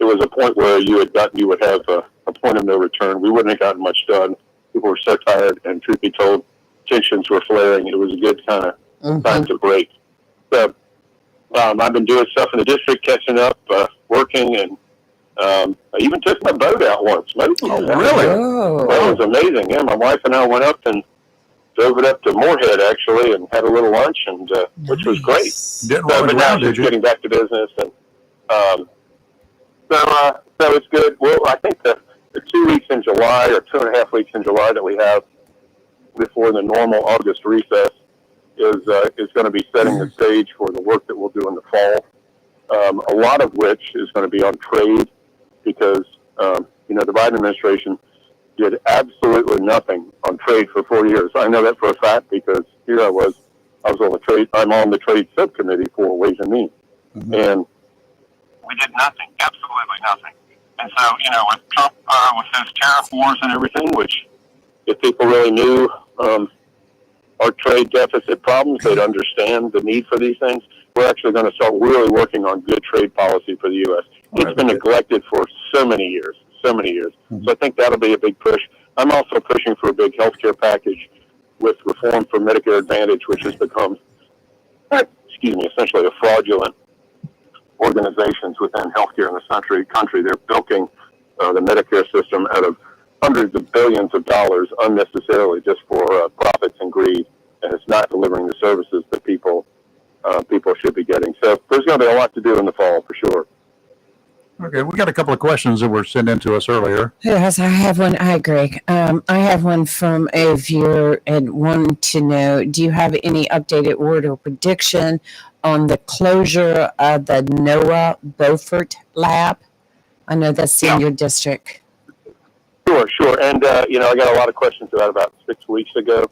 a point where you would have a point of no return. We wouldn't have gotten much done. People were so tired, and truth be told, tensions were flaring. It was a good kind of time to break. So I've been doing stuff in the district, catching up, working, and I even took my boat out once. Really? Oh. That was amazing. Yeah, my wife and I went up and drove it up to Moorhead, actually, and had a little lunch, and which was great. Didn't roll But it now around, did just you? getting back to business, and so So it's good. Well, I think the 2 weeks in July or 2.5 weeks in July that we have before the normal August recess is going to be setting the stage for the work that we'll do in the fall. A lot of which is going to be on trade because, the Biden administration did absolutely nothing on trade for 4 years. I know that for a fact because here I'm on the trade subcommittee for Ways and Means. Mm-hmm. And we did nothing, absolutely nothing. And so, with Trump, with his tariff wars and everything, which if people really knew our trade deficit problems, they'd understand the need for these things. We're actually going to start really working on good trade policy for the U.S. It's been neglected for so many years. Mm-hmm. So I think that'll be a big push. I'm also pushing for a big healthcare package with reform for Medicare Advantage, which has become, essentially a fraudulent organizations within healthcare in this country. They're bilking the Medicare system out of hundreds of billions of dollars unnecessarily just for profits and greed, and it's not delivering the services that people should be getting. So there's going to be a lot to do in the fall for sure. Okay, we got a couple of questions that were sent in to us earlier. Yes, I have one. Hi, Greg. I have one from a viewer and wanted to know, do you have any updated word or prediction on the closure of the NOAA Beaufort lab? I know that's in your district. Sure. And, I got a lot of questions about 6 weeks ago.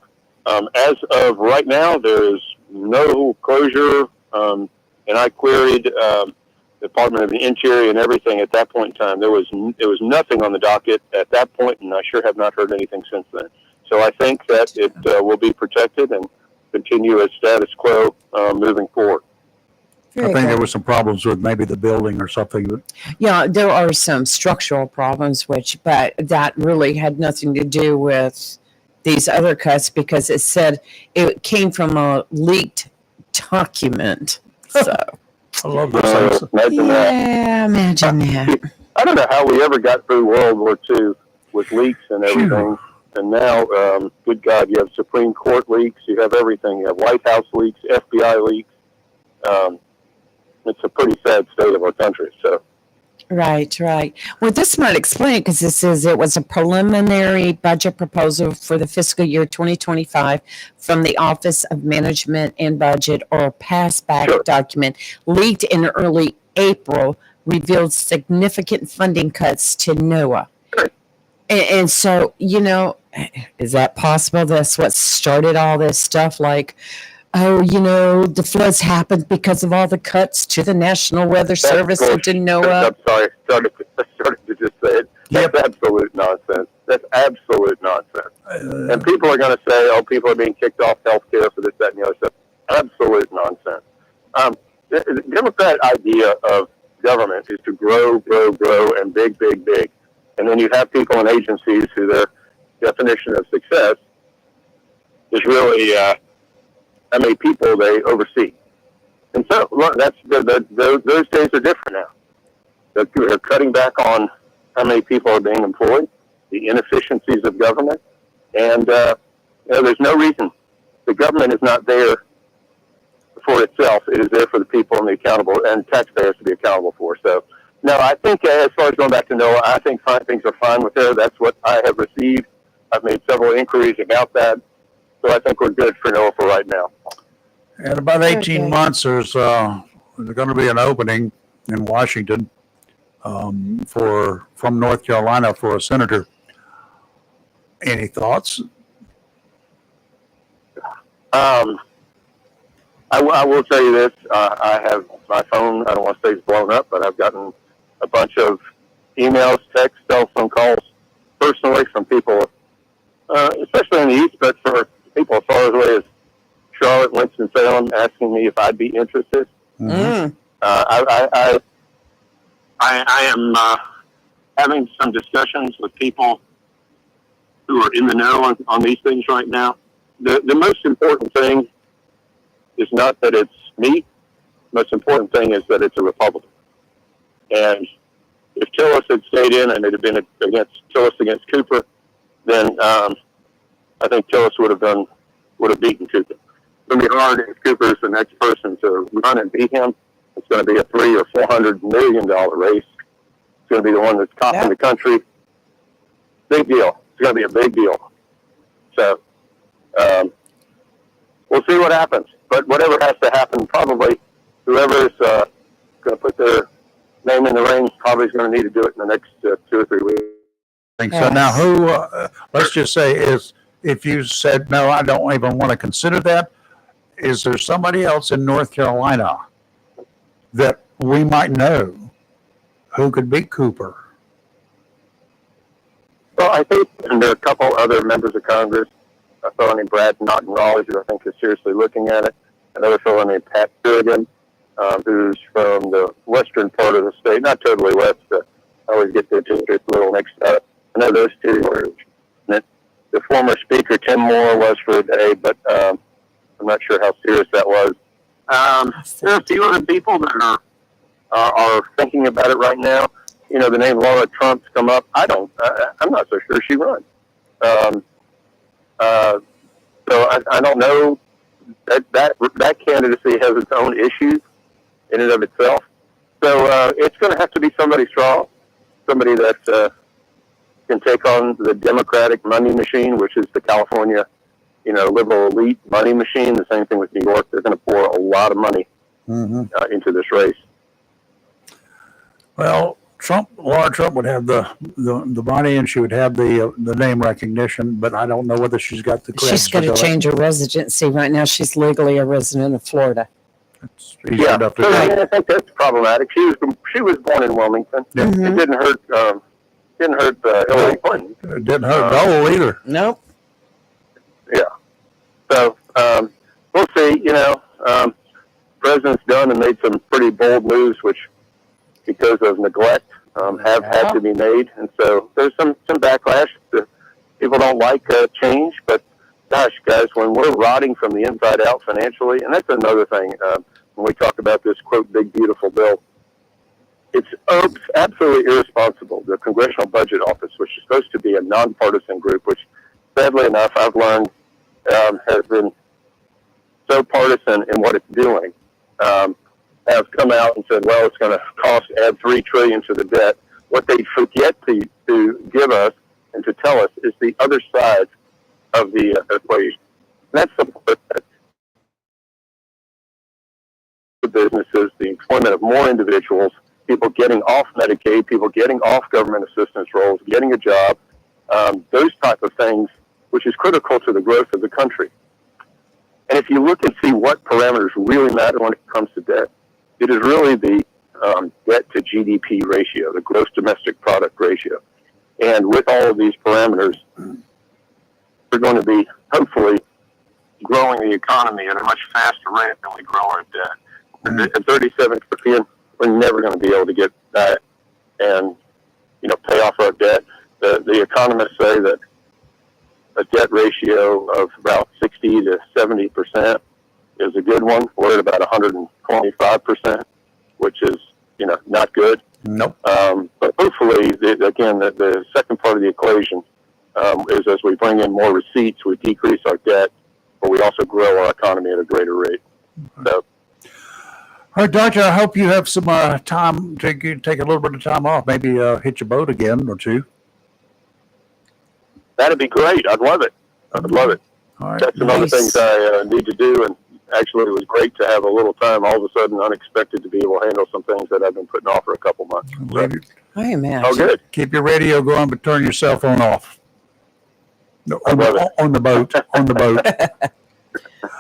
As of right now, there is no closure. And I queried Department of the Interior and everything at that point in time. There was nothing on the docket at that point, and I sure have not heard anything since then. So I think that it will be protected and continue as status quo moving forward. I think there were some problems with maybe the building or something. Yeah, there are some structural problems, but that really had nothing to do with these other cuts because it said it came from a leaked document. So I love those things. Imagine that. I don't know how we ever got through World War II with leaks and everything. And now, good God, you have Supreme Court leaks, you have everything. You have White House leaks, FBI leaks. It's a pretty sad state of our country. So. Right. Well, this might explain because this says it was a preliminary budget proposal for the fiscal year 2025 from the Office of Management and Budget, or passback document leaked in early April, revealed significant funding cuts to NOAA. And so, is that possible? That's what started all this stuff, like, the floods happened because of all the cuts to the National Weather Service and to NOAA. I'm sorry, I started to just say it. That's absolute nonsense. That's absolute nonsense. And people are going to say, people are being kicked off health care for this, that, and the other stuff. Absolute nonsense. The Democrat idea of government is to grow, and big. And then you have people in agencies who their definition of success is really how many people they oversee. And so those days are different now. They're cutting back on how many people are being employed, the inefficiencies of government, and there's no reason. The government is not there for itself. It is there for the people and the accountable and taxpayers to be accountable for. So, no, I think as far as going back to NOAA, I think things are fine with there. That's what I have received. I've made several inquiries about that. So I think we're good for NOAA for right now. In about 18 months, there's going to be an opening in Washington from North Carolina for a senator. Any thoughts? I will tell you this. I have my phone, I don't want to say it's blown up, but I've gotten a bunch of emails, texts, telephone calls personally from people, especially in the East, but for people as far away as Charlotte, Winston-Salem, asking me if I'd be interested. Mm. I am having some discussions with people who are in the know on these things right now. The most important thing is not that it's me. The most important thing is that it's a Republican. And if Tillis had stayed in and it had been against Tillis against Cooper, then I think Tillis would have beaten Cooper. It's going to be hard if Cooper's the next person to run and beat him. It's going to be a $300 or $400 million race. going to be the one that's topping the country. Big deal. It's going to be a big deal. So we'll see what happens. But whatever has to happen, probably whoever's going to put their name in the ring probably is going to need to do it in the next 2 or 3 weeks. So now who, let's just say if you said, no, I don't even want to consider that, is there somebody else in North Carolina that we might know who could beat Cooper? Well, I think there are a couple other members of Congress, a fellow named Brad Naughton Raleigh, who I think is seriously looking at it, another fellow named Pat Kerrigan, who's from the western part of the state, not totally west, I always get their district a little mixed up. I know those two were, the former speaker, Tim Moore, was for a day, but I'm not sure how serious that was. There are a few other people that are thinking about it right now. You know, the name Laura Trump's come up. I'm not so sure she runs. So I don't know. That candidacy has its own issues in and of itself. So it's going to have to be somebody strong, somebody that can take on the Democratic money machine, which is the California, liberal elite money machine. The same thing with New York. They're going to pour a lot of money into this race. Well, Laura Trump would have the money and she would have the name recognition, but I don't know whether she's got the credits. She's going to change her residency. Right now, she's legally a resident of Florida. Yeah, I think that's problematic. She was born in Wilmington. Yeah. It didn't hurt. Hillary Clinton. It didn't hurt Dole either. Nope. Yeah. So we'll see. President's done and made some pretty bold moves, which, because of neglect, have had to be made, and so there's some backlash. People don't like change, but gosh, guys, when we're rotting from the inside out financially, and that's another thing. When we talk about this quote big beautiful bill, it's absolutely irresponsible. The Congressional Budget Office, which is supposed to be a nonpartisan group, which sadly enough I've learned has been so partisan in what it's doing, have come out and said, well, it's going to add $3 trillion to the debt. What they forget to give us and to tell us is the other side of the equation. And that's the businesses, the employment of more individuals, people getting off Medicaid, people getting off government assistance roles, getting a job, those type of things, which is critical to the growth of the country. And if you look and see what parameters really matter when it comes to debt, it is really the debt to GDP ratio, the gross domestic product ratio. And with all of these parameters, we're going to be hopefully growing the economy at a much faster rate than we grow our debt. At 37%, we're never going to be able to get that and pay off our debt. The economists say that a debt ratio of about 60 to 70% is a good one. We're at about 125%, which is not good. Nope. But hopefully, the second part of the equation is as we bring in more receipts, we decrease our debt, but we also grow our economy at a greater rate. So. All right, Doctor, I hope you have some time to take a little bit of time off, maybe hit your boat again or two. That'd be great. I'd love it. All right. That's some other things I need to do, and actually it was great to have a little time all of a sudden unexpected to be able to handle some things that I've been putting off for a couple months. Hey, man. Oh, good. Keep your radio going, but turn your cell phone off. On the boat.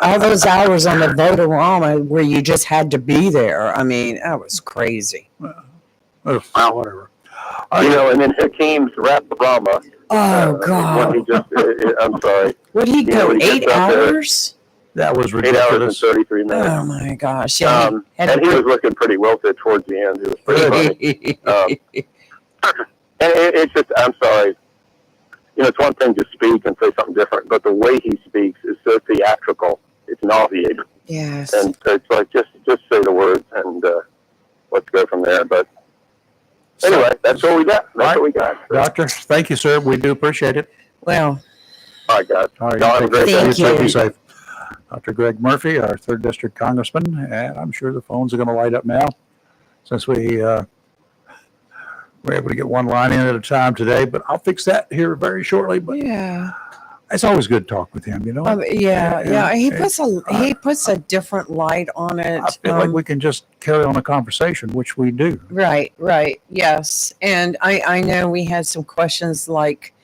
All those hours on the Votorama where you just had to be there. I mean, that was crazy. Whatever. And then Hakeem's Rap-a-Rama. Oh, God. I'm sorry. What did he go, 8 hours? That was 8 hours and 33 minutes. Oh, my gosh. Yeah, and he was looking pretty wilted towards the end. It was pretty funny. And it's just, I'm sorry. It's one thing to speak and say something different, but the way he speaks is so theatrical. It's nauseating. Yes. And it's like, just say the words and let's go from there. But anyway, that's what we got. What we got. Doctor, thank you, sir. We do appreciate it. Well. All right, guys. All right, have a great day. Thank you. Be safe. Dr. Greg Murphy, our 3rd District Congressman, and I'm sure the phones are going to light up now since we We're able to get one line in at a time today, but I'll fix that here very shortly. But Yeah. it's always good to talk with him, you know. Yeah. He puts a different light on it. I feel like we can just carry on a conversation, which we do. Right. Yes. And I know we had some questions like,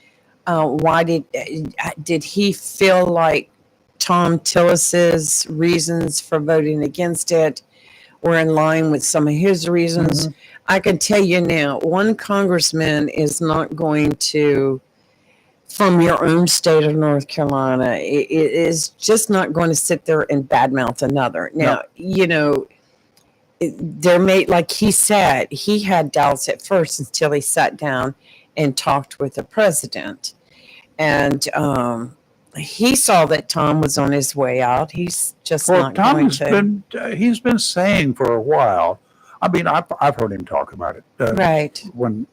why did he feel like Tom Tillis's reasons for voting against it were in line with some of his reasons? Mm-hmm. I can tell you now, one congressman is not going to, from your own state of North Carolina, it is just not going to sit there and badmouth another. Now, you know, there may, like he said, he had doubts at first until he sat down and talked with the president. And he saw that Tom was on his way out. He's just Well, not Tom going has to. he's been saying for a while. I mean, I've heard him talk about it Right. when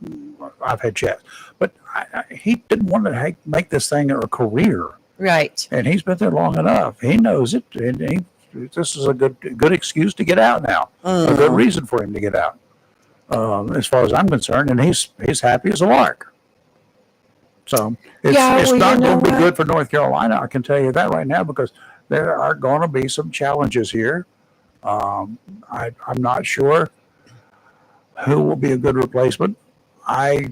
I've had chats, but he didn't want to make this thing a career, Right. and he's been there long enough. He knows it, and this is a good excuse to get out now. A good reason for him to get out, as far as I'm concerned, and he's happy as a lark. So it's not going to be good for North Carolina. I can tell you that right now, because there are going to be some challenges here. I'm not sure who will be a good replacement. I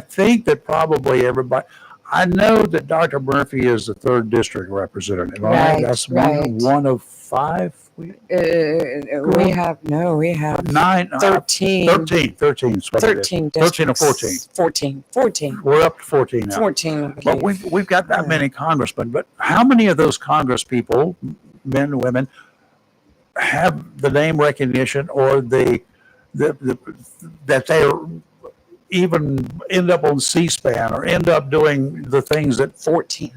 think that probably everybody. I know that Dr. Murphy is the 3rd district representative. Right, That's right. one of 5. We have 9, 13. 13 is what it is. 13 13 or districts. 14. We're up to 14 now. 14, I But believe. we've got that many congressmen. But how many of those congress people, men and women, have the name recognition or that they even end up on C-SPAN or end up doing the things that 14.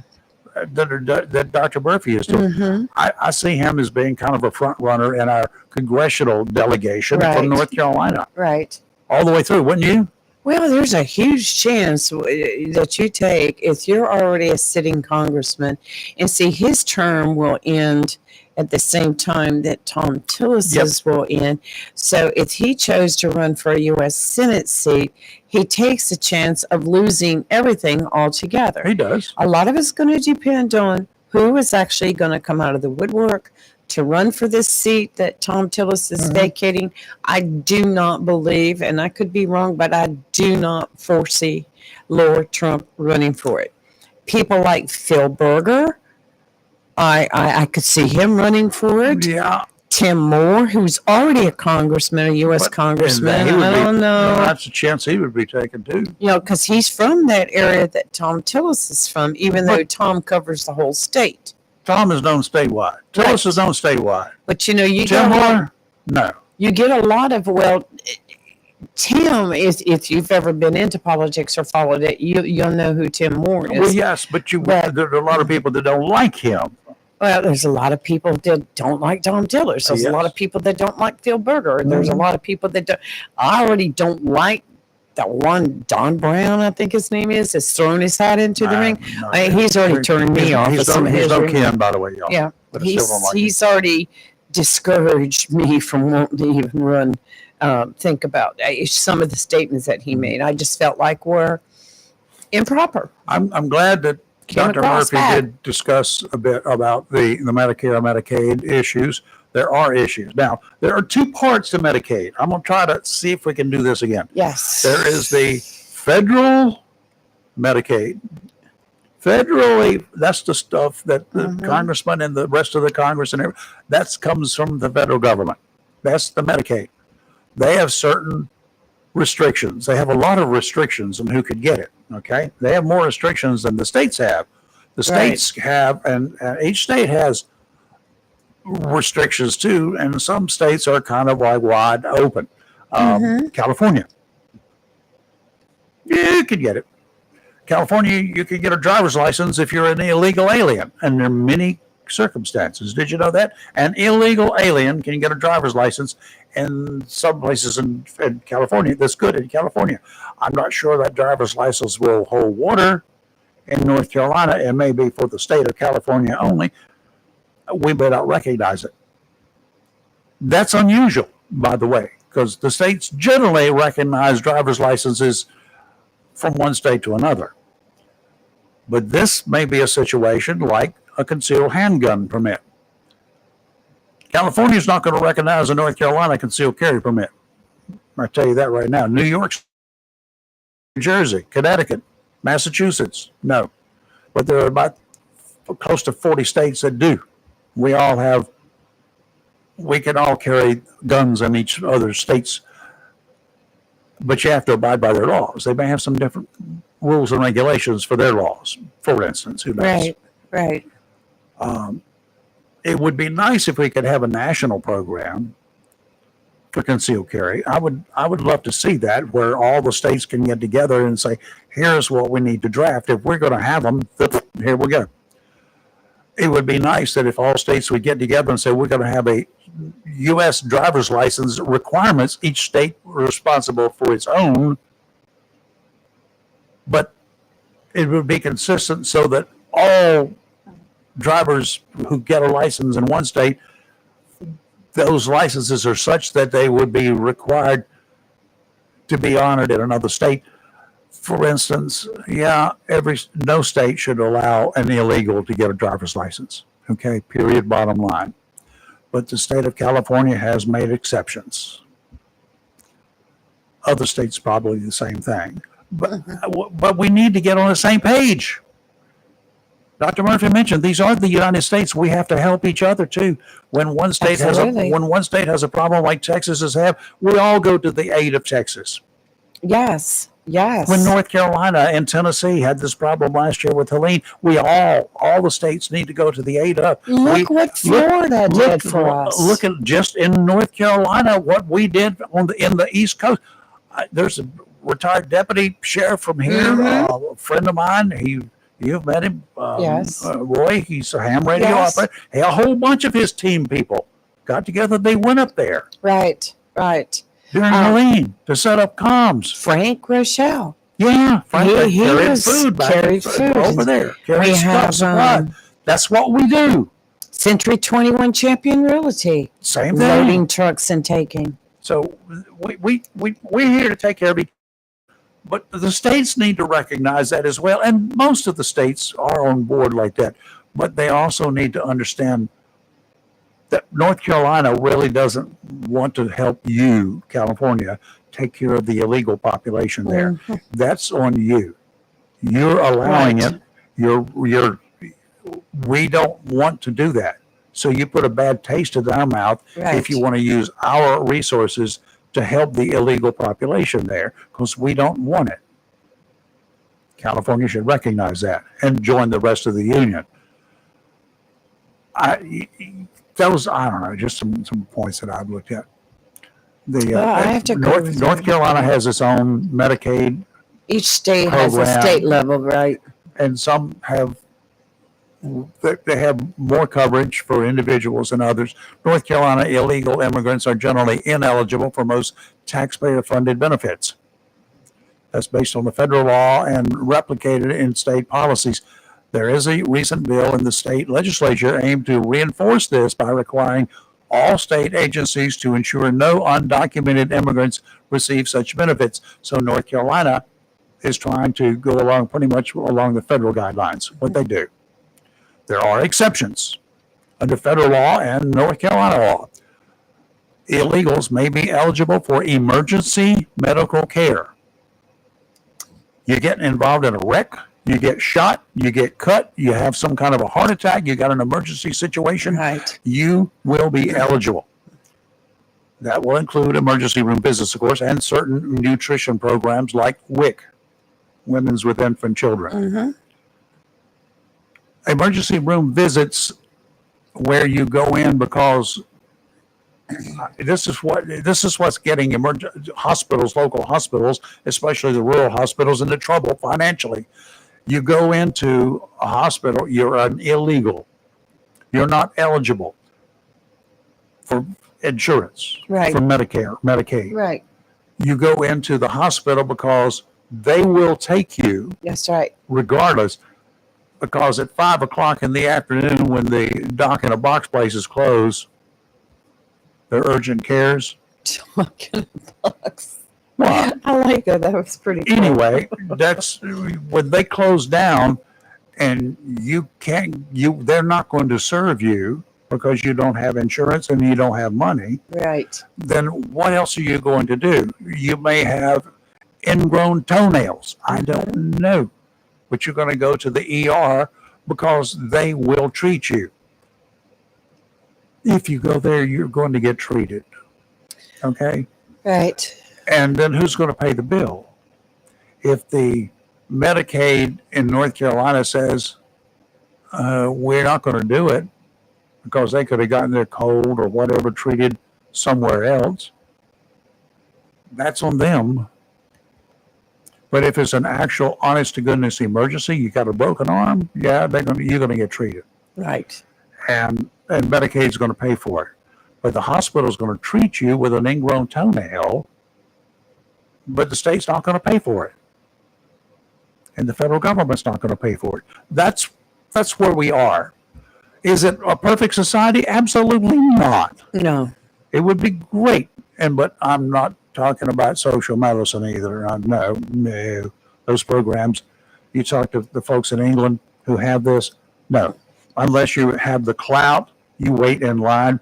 that Dr. Murphy is doing? Mm-hmm. I see him as being kind of a front runner in our congressional delegation Right. from North Carolina, Right. all the way through, wouldn't you? Well, there's a huge chance that you take if you're already a sitting congressman, and see his term will end at the same time that Tom Tillis's will end. So if he chose to run for a U.S. Senate seat, he takes a chance of losing everything altogether. He does. A lot of it's going to depend on who is actually going to come out of the woodwork to run for this seat that Tom Tillis is vacating. I do not believe, and I could be wrong, but I do not foresee Laura Trump running for it. People like Phil Berger, I could see him running for it. Yeah. Tim Moore, who's already a congressman, a U.S. congressman. I don't know. That's a chance he would be taken too. You know, because he's from that area that Tom Tillis is from, even though Tom covers the whole state. Tom is known statewide. Tillis is known statewide. But you know, Tim Moore, no. You get a lot of, Tim is, if you've ever been into politics or followed it, you'll know who Tim Moore is. Well, yes, but there are a lot of people that don't like him. Well, there's a lot of people that don't like Tom Tillis. There's a lot of people that don't like Phil Berger. There's a lot of people that don't. I already don't like that one Don Brown, I think his name is, has thrown his hat into the ring. He's already turned me off. He's no Ken, by the way, y'all. Yeah, he's already discouraged me from wanting to even run. Think about some of the statements that he made. I just felt like were improper. I'm glad that Dr. Murphy did discuss a bit about the Medicare and Medicaid issues. There are issues. Now, there are 2 parts to Medicaid. I'm going to try to see if we can do this again. Yes. There is the federal Medicaid. Federally, that's the stuff that the congressman and the rest of the Congress and everything, that comes from the federal government. That's the Medicaid. They have certain restrictions. They have a lot of restrictions on who could get it. Okay. They have more restrictions than the states have. The states have, and each state has restrictions too. And some states are kind of like wide open. California, you could get it. California, you can get a driver's license if you're an illegal alien. And there are many circumstances. Did you know that? An illegal alien can get a driver's license in some places in California. That's good in California. I'm not sure that driver's license will hold water in North Carolina. It may be for the state of California only. We may not recognize it. That's unusual, by the way, because the states generally recognize driver's licenses from one state to another. But this may be a situation like a concealed handgun permit. California is not going to recognize a North Carolina concealed carry permit. I tell you that right now. New York, New Jersey, Connecticut, Massachusetts, no. But there are about close to 40 states that do. We can all carry guns in each other states, but you have to abide by their laws. They may have some different rules and regulations for their laws, for instance. Who knows? Right. It would be nice if we could have a national program for concealed carry. I would love to see that, where all the states can get together and say, here's what we need to draft. If we're going to have them, here we go. It would be nice that if all states would get together and say, we're going to have a U.S. driver's license requirements, each state responsible for its own, but it would be consistent so that all drivers who get a license in one state, those licenses are such that they would be required to be honored in another state. For instance, no state should allow an illegal to get a driver's license. Okay, period, bottom line. But the state of California has made exceptions. Other states probably the same thing. But we need to get on the same page. Dr. Murphy mentioned these are the United States. We have to help each other too. When one state has a problem like Texas has had, we all go to the aid of Texas. Yes. When North Carolina and Tennessee had this problem last year with Helene, all the states need to go to the aid of. Look what Florida did for us. Look at just in North Carolina what we did in the East Coast. There's a retired deputy sheriff from here, a friend of mine. You've met him, yes. Roy. He's a ham radio operator. Hey, a whole bunch of his team people got together. They went up there. Right. During Helene to set up comms. Frank Rochelle. Yeah, Frank he carried food over there. Carried stuff. That's what we do. Century 21 Champion Realty. Same thing. Loading trucks and taking. So we're here to take care of each. But the states need to recognize that as well. And most of the states are on board like that. But they also need to understand that North Carolina really doesn't want to help you, California, take care of the illegal population there. Mm-hmm. That's on you. You're allowing it. We don't want to do that. So you put a bad taste in our mouth if you want to use our resources to help the illegal population there, because we don't want it. California should recognize that and join the rest of the union. I don't know, just some points that I've looked at. I have to North Carolina has its own Medicaid. Each state has a state level, right? And some have more coverage for individuals than others. North Carolina illegal immigrants are generally ineligible for most taxpayer-funded benefits. That's based on the federal law and replicated in state policies. There is a recent bill in the state legislature aimed to reinforce this by requiring all state agencies to ensure no undocumented immigrants receive such benefits. So North Carolina is trying to go along pretty much along the federal guidelines, what they do. There are exceptions under federal law and North Carolina law. Illegals may be eligible for emergency medical care. You get involved in a wreck, you get shot, you get cut, you have some kind of a heart attack, you got an emergency situation, you will be eligible. That will include emergency room visits, of course, and certain nutrition programs like WIC, Women's with Infant Children. Mm-hmm. Emergency room visits where you go in because this is what's getting hospitals, local hospitals, especially the rural hospitals, into trouble financially. You go into a hospital, you're an illegal. You're not eligible for insurance, for Medicare, Medicaid. Right. You go into the hospital because they will take you. That's right. Regardless. Because at 5:00 in the afternoon, when the dock in a box places close, their urgent cares, Talking bucks. Well, I like that. That was pretty cool. anyway, that's when they close down and they're not going to serve you because you don't have insurance and you don't have money. Right. Then what else are you going to do? You may have ingrown toenails. I don't know. But you're going to go to the ER because they will treat you. If you go there, you're going to get treated. Okay? Right. And then who's going to pay the bill? If the Medicaid in North Carolina says, we're not going to do it because they could have gotten their cold or whatever treated somewhere else, that's on them. But if it's an actual honest to goodness emergency, you got a broken arm, yeah, you're going to get treated. Right. And Medicaid's going to pay for it. But the hospital's going to treat you with an ingrown toenail, but the state's not going to pay for it. And the federal government's not going to pay for it. That's where we are. Is it a perfect society? Absolutely not. No. It would be great. But I'm not talking about social medicine either. No. Those programs, you talk to the folks in England who have this, no. Unless you have the clout, you wait in line.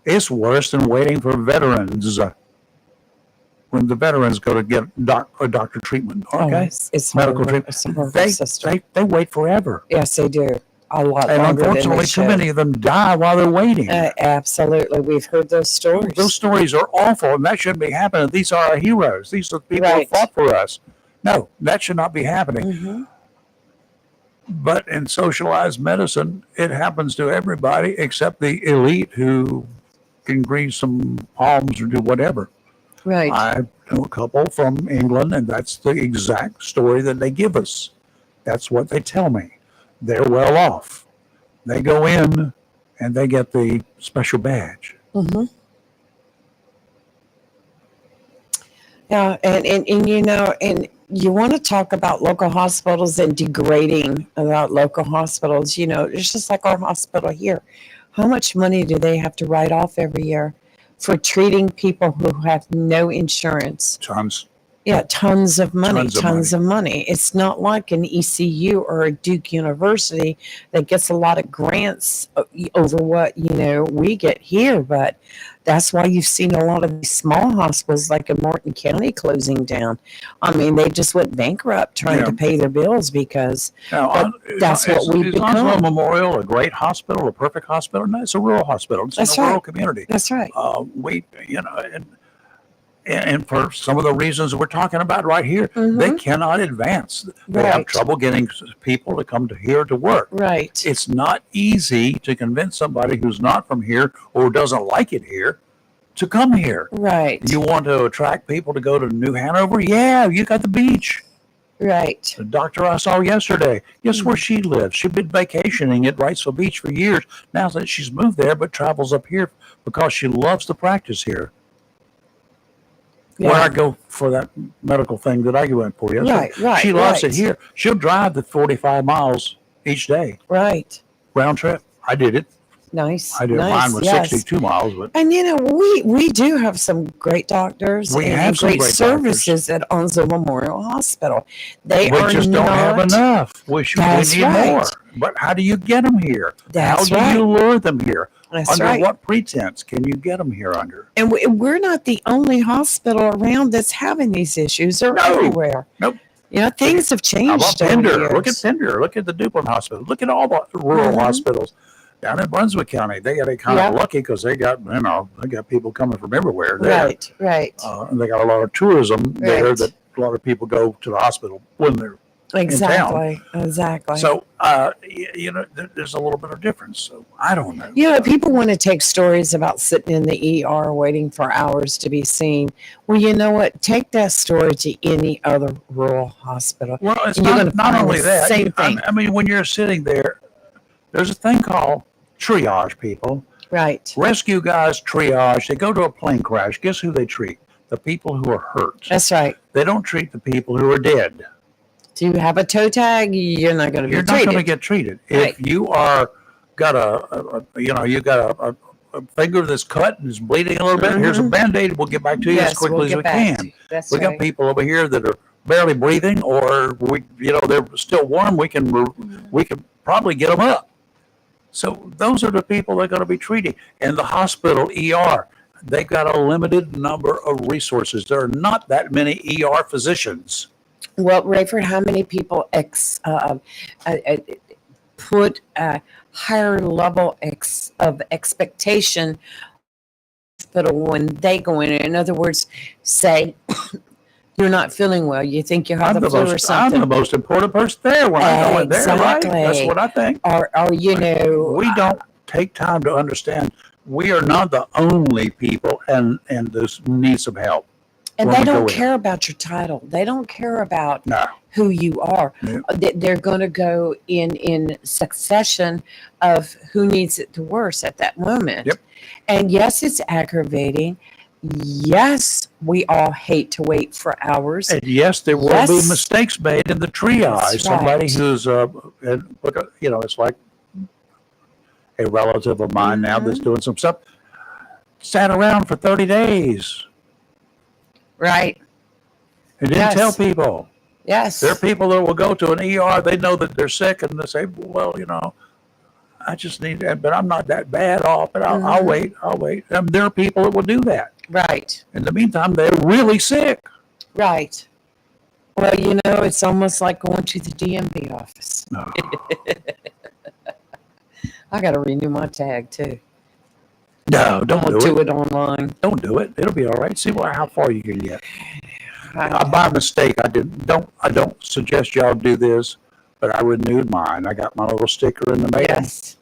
It's worse than waiting for veterans. When the veterans go to get a doctor treatment, okay? It's Medical horrible. treatment. It's a horrible system. They wait forever. Yes, they do. A lot And longer than unfortunately, they too should. many of them die while they're waiting. Absolutely. We've heard those stories. Those stories are awful, and that shouldn't be happening. These are our heroes. These are the people who Right. fought for us. No, that should not be happening. Mhm. But in socialized medicine, it happens to everybody except the elite who can grease some palms or do whatever. Right. I know a couple from England, and that's the exact story that they give us. That's what they tell me. They're well off. They go in and they get the special badge. Mm-hmm. Yeah, and you know, and you want to talk about local hospitals and degrading about local hospitals. You know, it's just like our hospital here. How much money do they have to write off every year for treating people who have no insurance? Tons. Yeah, tons of money, Tons of of money. It's not like an ECU or a Duke University that gets a lot of grants over what, you know, we get here. But that's why you've seen a lot of these small hospitals like in Morton County closing down. I mean, they just went bankrupt trying to pay their bills because Now, that's what we've is Onslow become. Memorial a great hospital, a perfect hospital? No, it's a rural hospital. It's That's in a rural right. community. That's right. And for some of the reasons we're talking about right here, they cannot advance. They have Right. trouble getting people to come to here to work. Right. It's not easy to convince somebody who's not from here or doesn't like it here to come here. Right. You want to attract people to go to New Hanover? Yeah, you got the beach. Right. The doctor I saw yesterday, guess where she lives? She's been vacationing at Wrightsville Beach for years. Now that she's moved there, but travels up here because she loves the practice here. Yeah. Where I go for that medical thing that I went for yesterday. Right. She loves it right. here. She'll drive the 45 miles each day, Right. round trip. I did it. Nice. I did nice. mine was yes. 62 miles, but And you know, we do have some great doctors We and have some great great services at Onslow Memorial Hospital. They we are just not, don't have enough. We That's need right. more. But how do you get them here? That's how do right. you lure them here? That's Under right. what pretense can you get them here under? And we're not the only hospital around that's having these issues. They're No. everywhere. Nope. You know, things have How about changed over the Pender? years. Look at Pender. Look at the Duplin Hospital. Look at all the rural hospitals down in Brunswick County. They got kind of Yep. lucky because they got people coming from everywhere there. Right. Right. And they got a lot of tourism there Right. that a lot of people go to the hospital when they're Exactly. Exactly. so. There's a little bit of difference. So I don't know. You know, people want to take stories about sitting in the ER waiting for hours to be seen. Well, you know what? Take that story to any other rural hospital. Well, it's You're gonna not find only the that. same thing. I mean, when you're sitting there, there's a thing called triage. People, Right. rescue guys triage. They go to a plane crash. Guess who they treat? The people who are hurt. That's right. They don't treat the people who are dead. Do you have a toe tag? You're not going to be You're not treated. going to get treated. Right. If you are got a a finger that's cut and is bleeding a little bit. Here's a Band-Aid. We'll get back to you as quickly as we can. We got people over here that are barely breathing, or they're still warm. We can probably get them up. So those are the people that are going to be treated. In the hospital, ER, they've got a limited number of resources. There are not that many ER physicians. Well, Rayford, how many people put a higher level of expectation hospital when they go in? In other words, say you're not feeling well, you think you have the flu or something. I'm the most important person there when I go in there, right? That's what I think. Or we don't take time to understand we are not the only people and this need some help. And they don't care about your title. They don't care about who you are. Yeah. They're going to go in succession of who needs it the worst at that moment. Yep. And yes, it's aggravating. Yes, we all hate to wait for hours. And yes, there will be mistakes made in the triage. That's Somebody right. who's, it's like a relative of mine now that's doing some stuff, sat around for 30 days. Right. And didn't tell people. Yes. There are people that will go to an ER, they know that they're sick, and they say, well, I just need that, but I'm not that bad off, but I'll wait. And there are people that will do that. Right. In the meantime, they're really sick. Right. Well, it's almost like going to the DMV office. No. I got to renew my tag too. No, don't do it online. Don't do it. It'll be all right. See how far you can get. By mistake, I don't suggest y'all do this, but I renewed mine. I got my little sticker in the mail. Yes.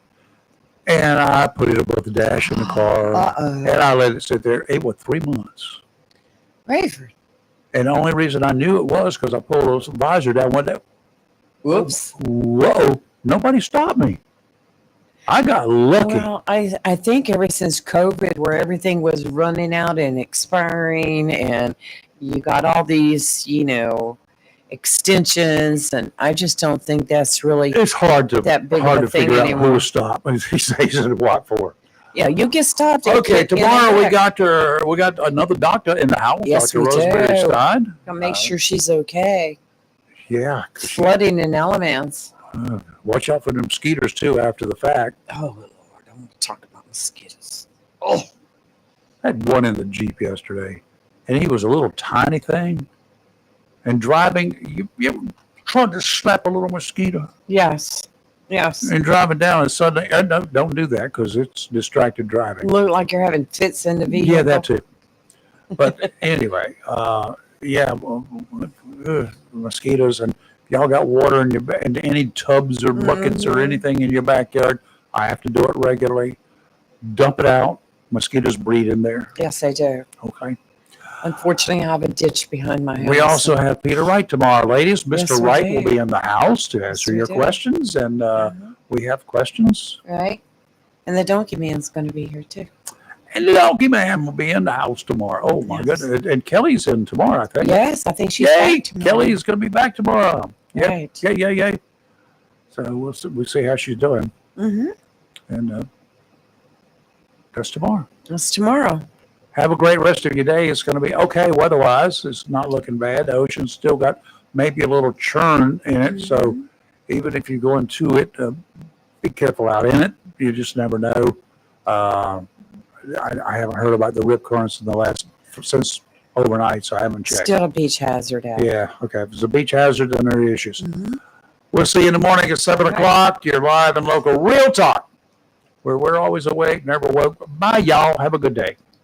And I put it above the dash in the car. And I let it sit there. It was 3 months. Rayford. And the only reason I knew it was because I pulled the visor down one day. Whoops. Whoa. Nobody stopped me. I got lucky. Well, I think ever since COVID, where everything was running out and expiring, and you got all these, extensions, and I just don't think that's really it's hard to figure out anymore. who to stop. He says what for. Yeah, you get stopped. Okay, tomorrow we got another doctor in the house. Yes, Dr. we Rosemary do. Stein. I'll make sure she's okay. Yeah. Flooding in elements. Watch out for the mosquitoes too after the fact. Oh Lord, I want to talk about mosquitoes. Oh, I had one in the Jeep yesterday, and he was a little tiny thing. And driving, you ever tried to slap a little mosquito? Yes. And driving down, and suddenly, don't do that because it's distracted driving. Look like you're having fits in the vehicle. Yeah, that too. But anyway, mosquitoes, and if y'all got water in any tubs or buckets or anything in your backyard, I have to do it regularly. Dump it out. Mosquitoes breed in there. Yes, they do. Okay. Unfortunately, I have a ditch behind my house. We also have Peter Wright tomorrow, ladies. Mr. Yes, we Wright do. will be in the house to answer your questions, and we have questions. Right. And the donkey man's going to be here too. And the donkey man will be in the house tomorrow. Oh my goodness! And Kelly's in tomorrow, I think. Yes, I think she's Yay! back tomorrow. Kelly is going to be back tomorrow. Yep. Right. Yay! So we'll see how she's doing, Mm-hmm. and that's tomorrow. That's tomorrow. Have a great rest of your day. It's going to be okay weather-wise. It's not looking bad. The ocean's still got maybe a little churn in it. So even if you go into it, be careful out in it. You just never know. I haven't heard about the rip currents since overnight, so I haven't checked. Still a beach hazard out. Yeah, okay. If it's a beach hazard, then there are issues. Mm-hmm. We'll see you in the morning at 7 o'clock. You're live and local Real Talk, where we're always awake, never woke. Bye, y'all. Have a good day.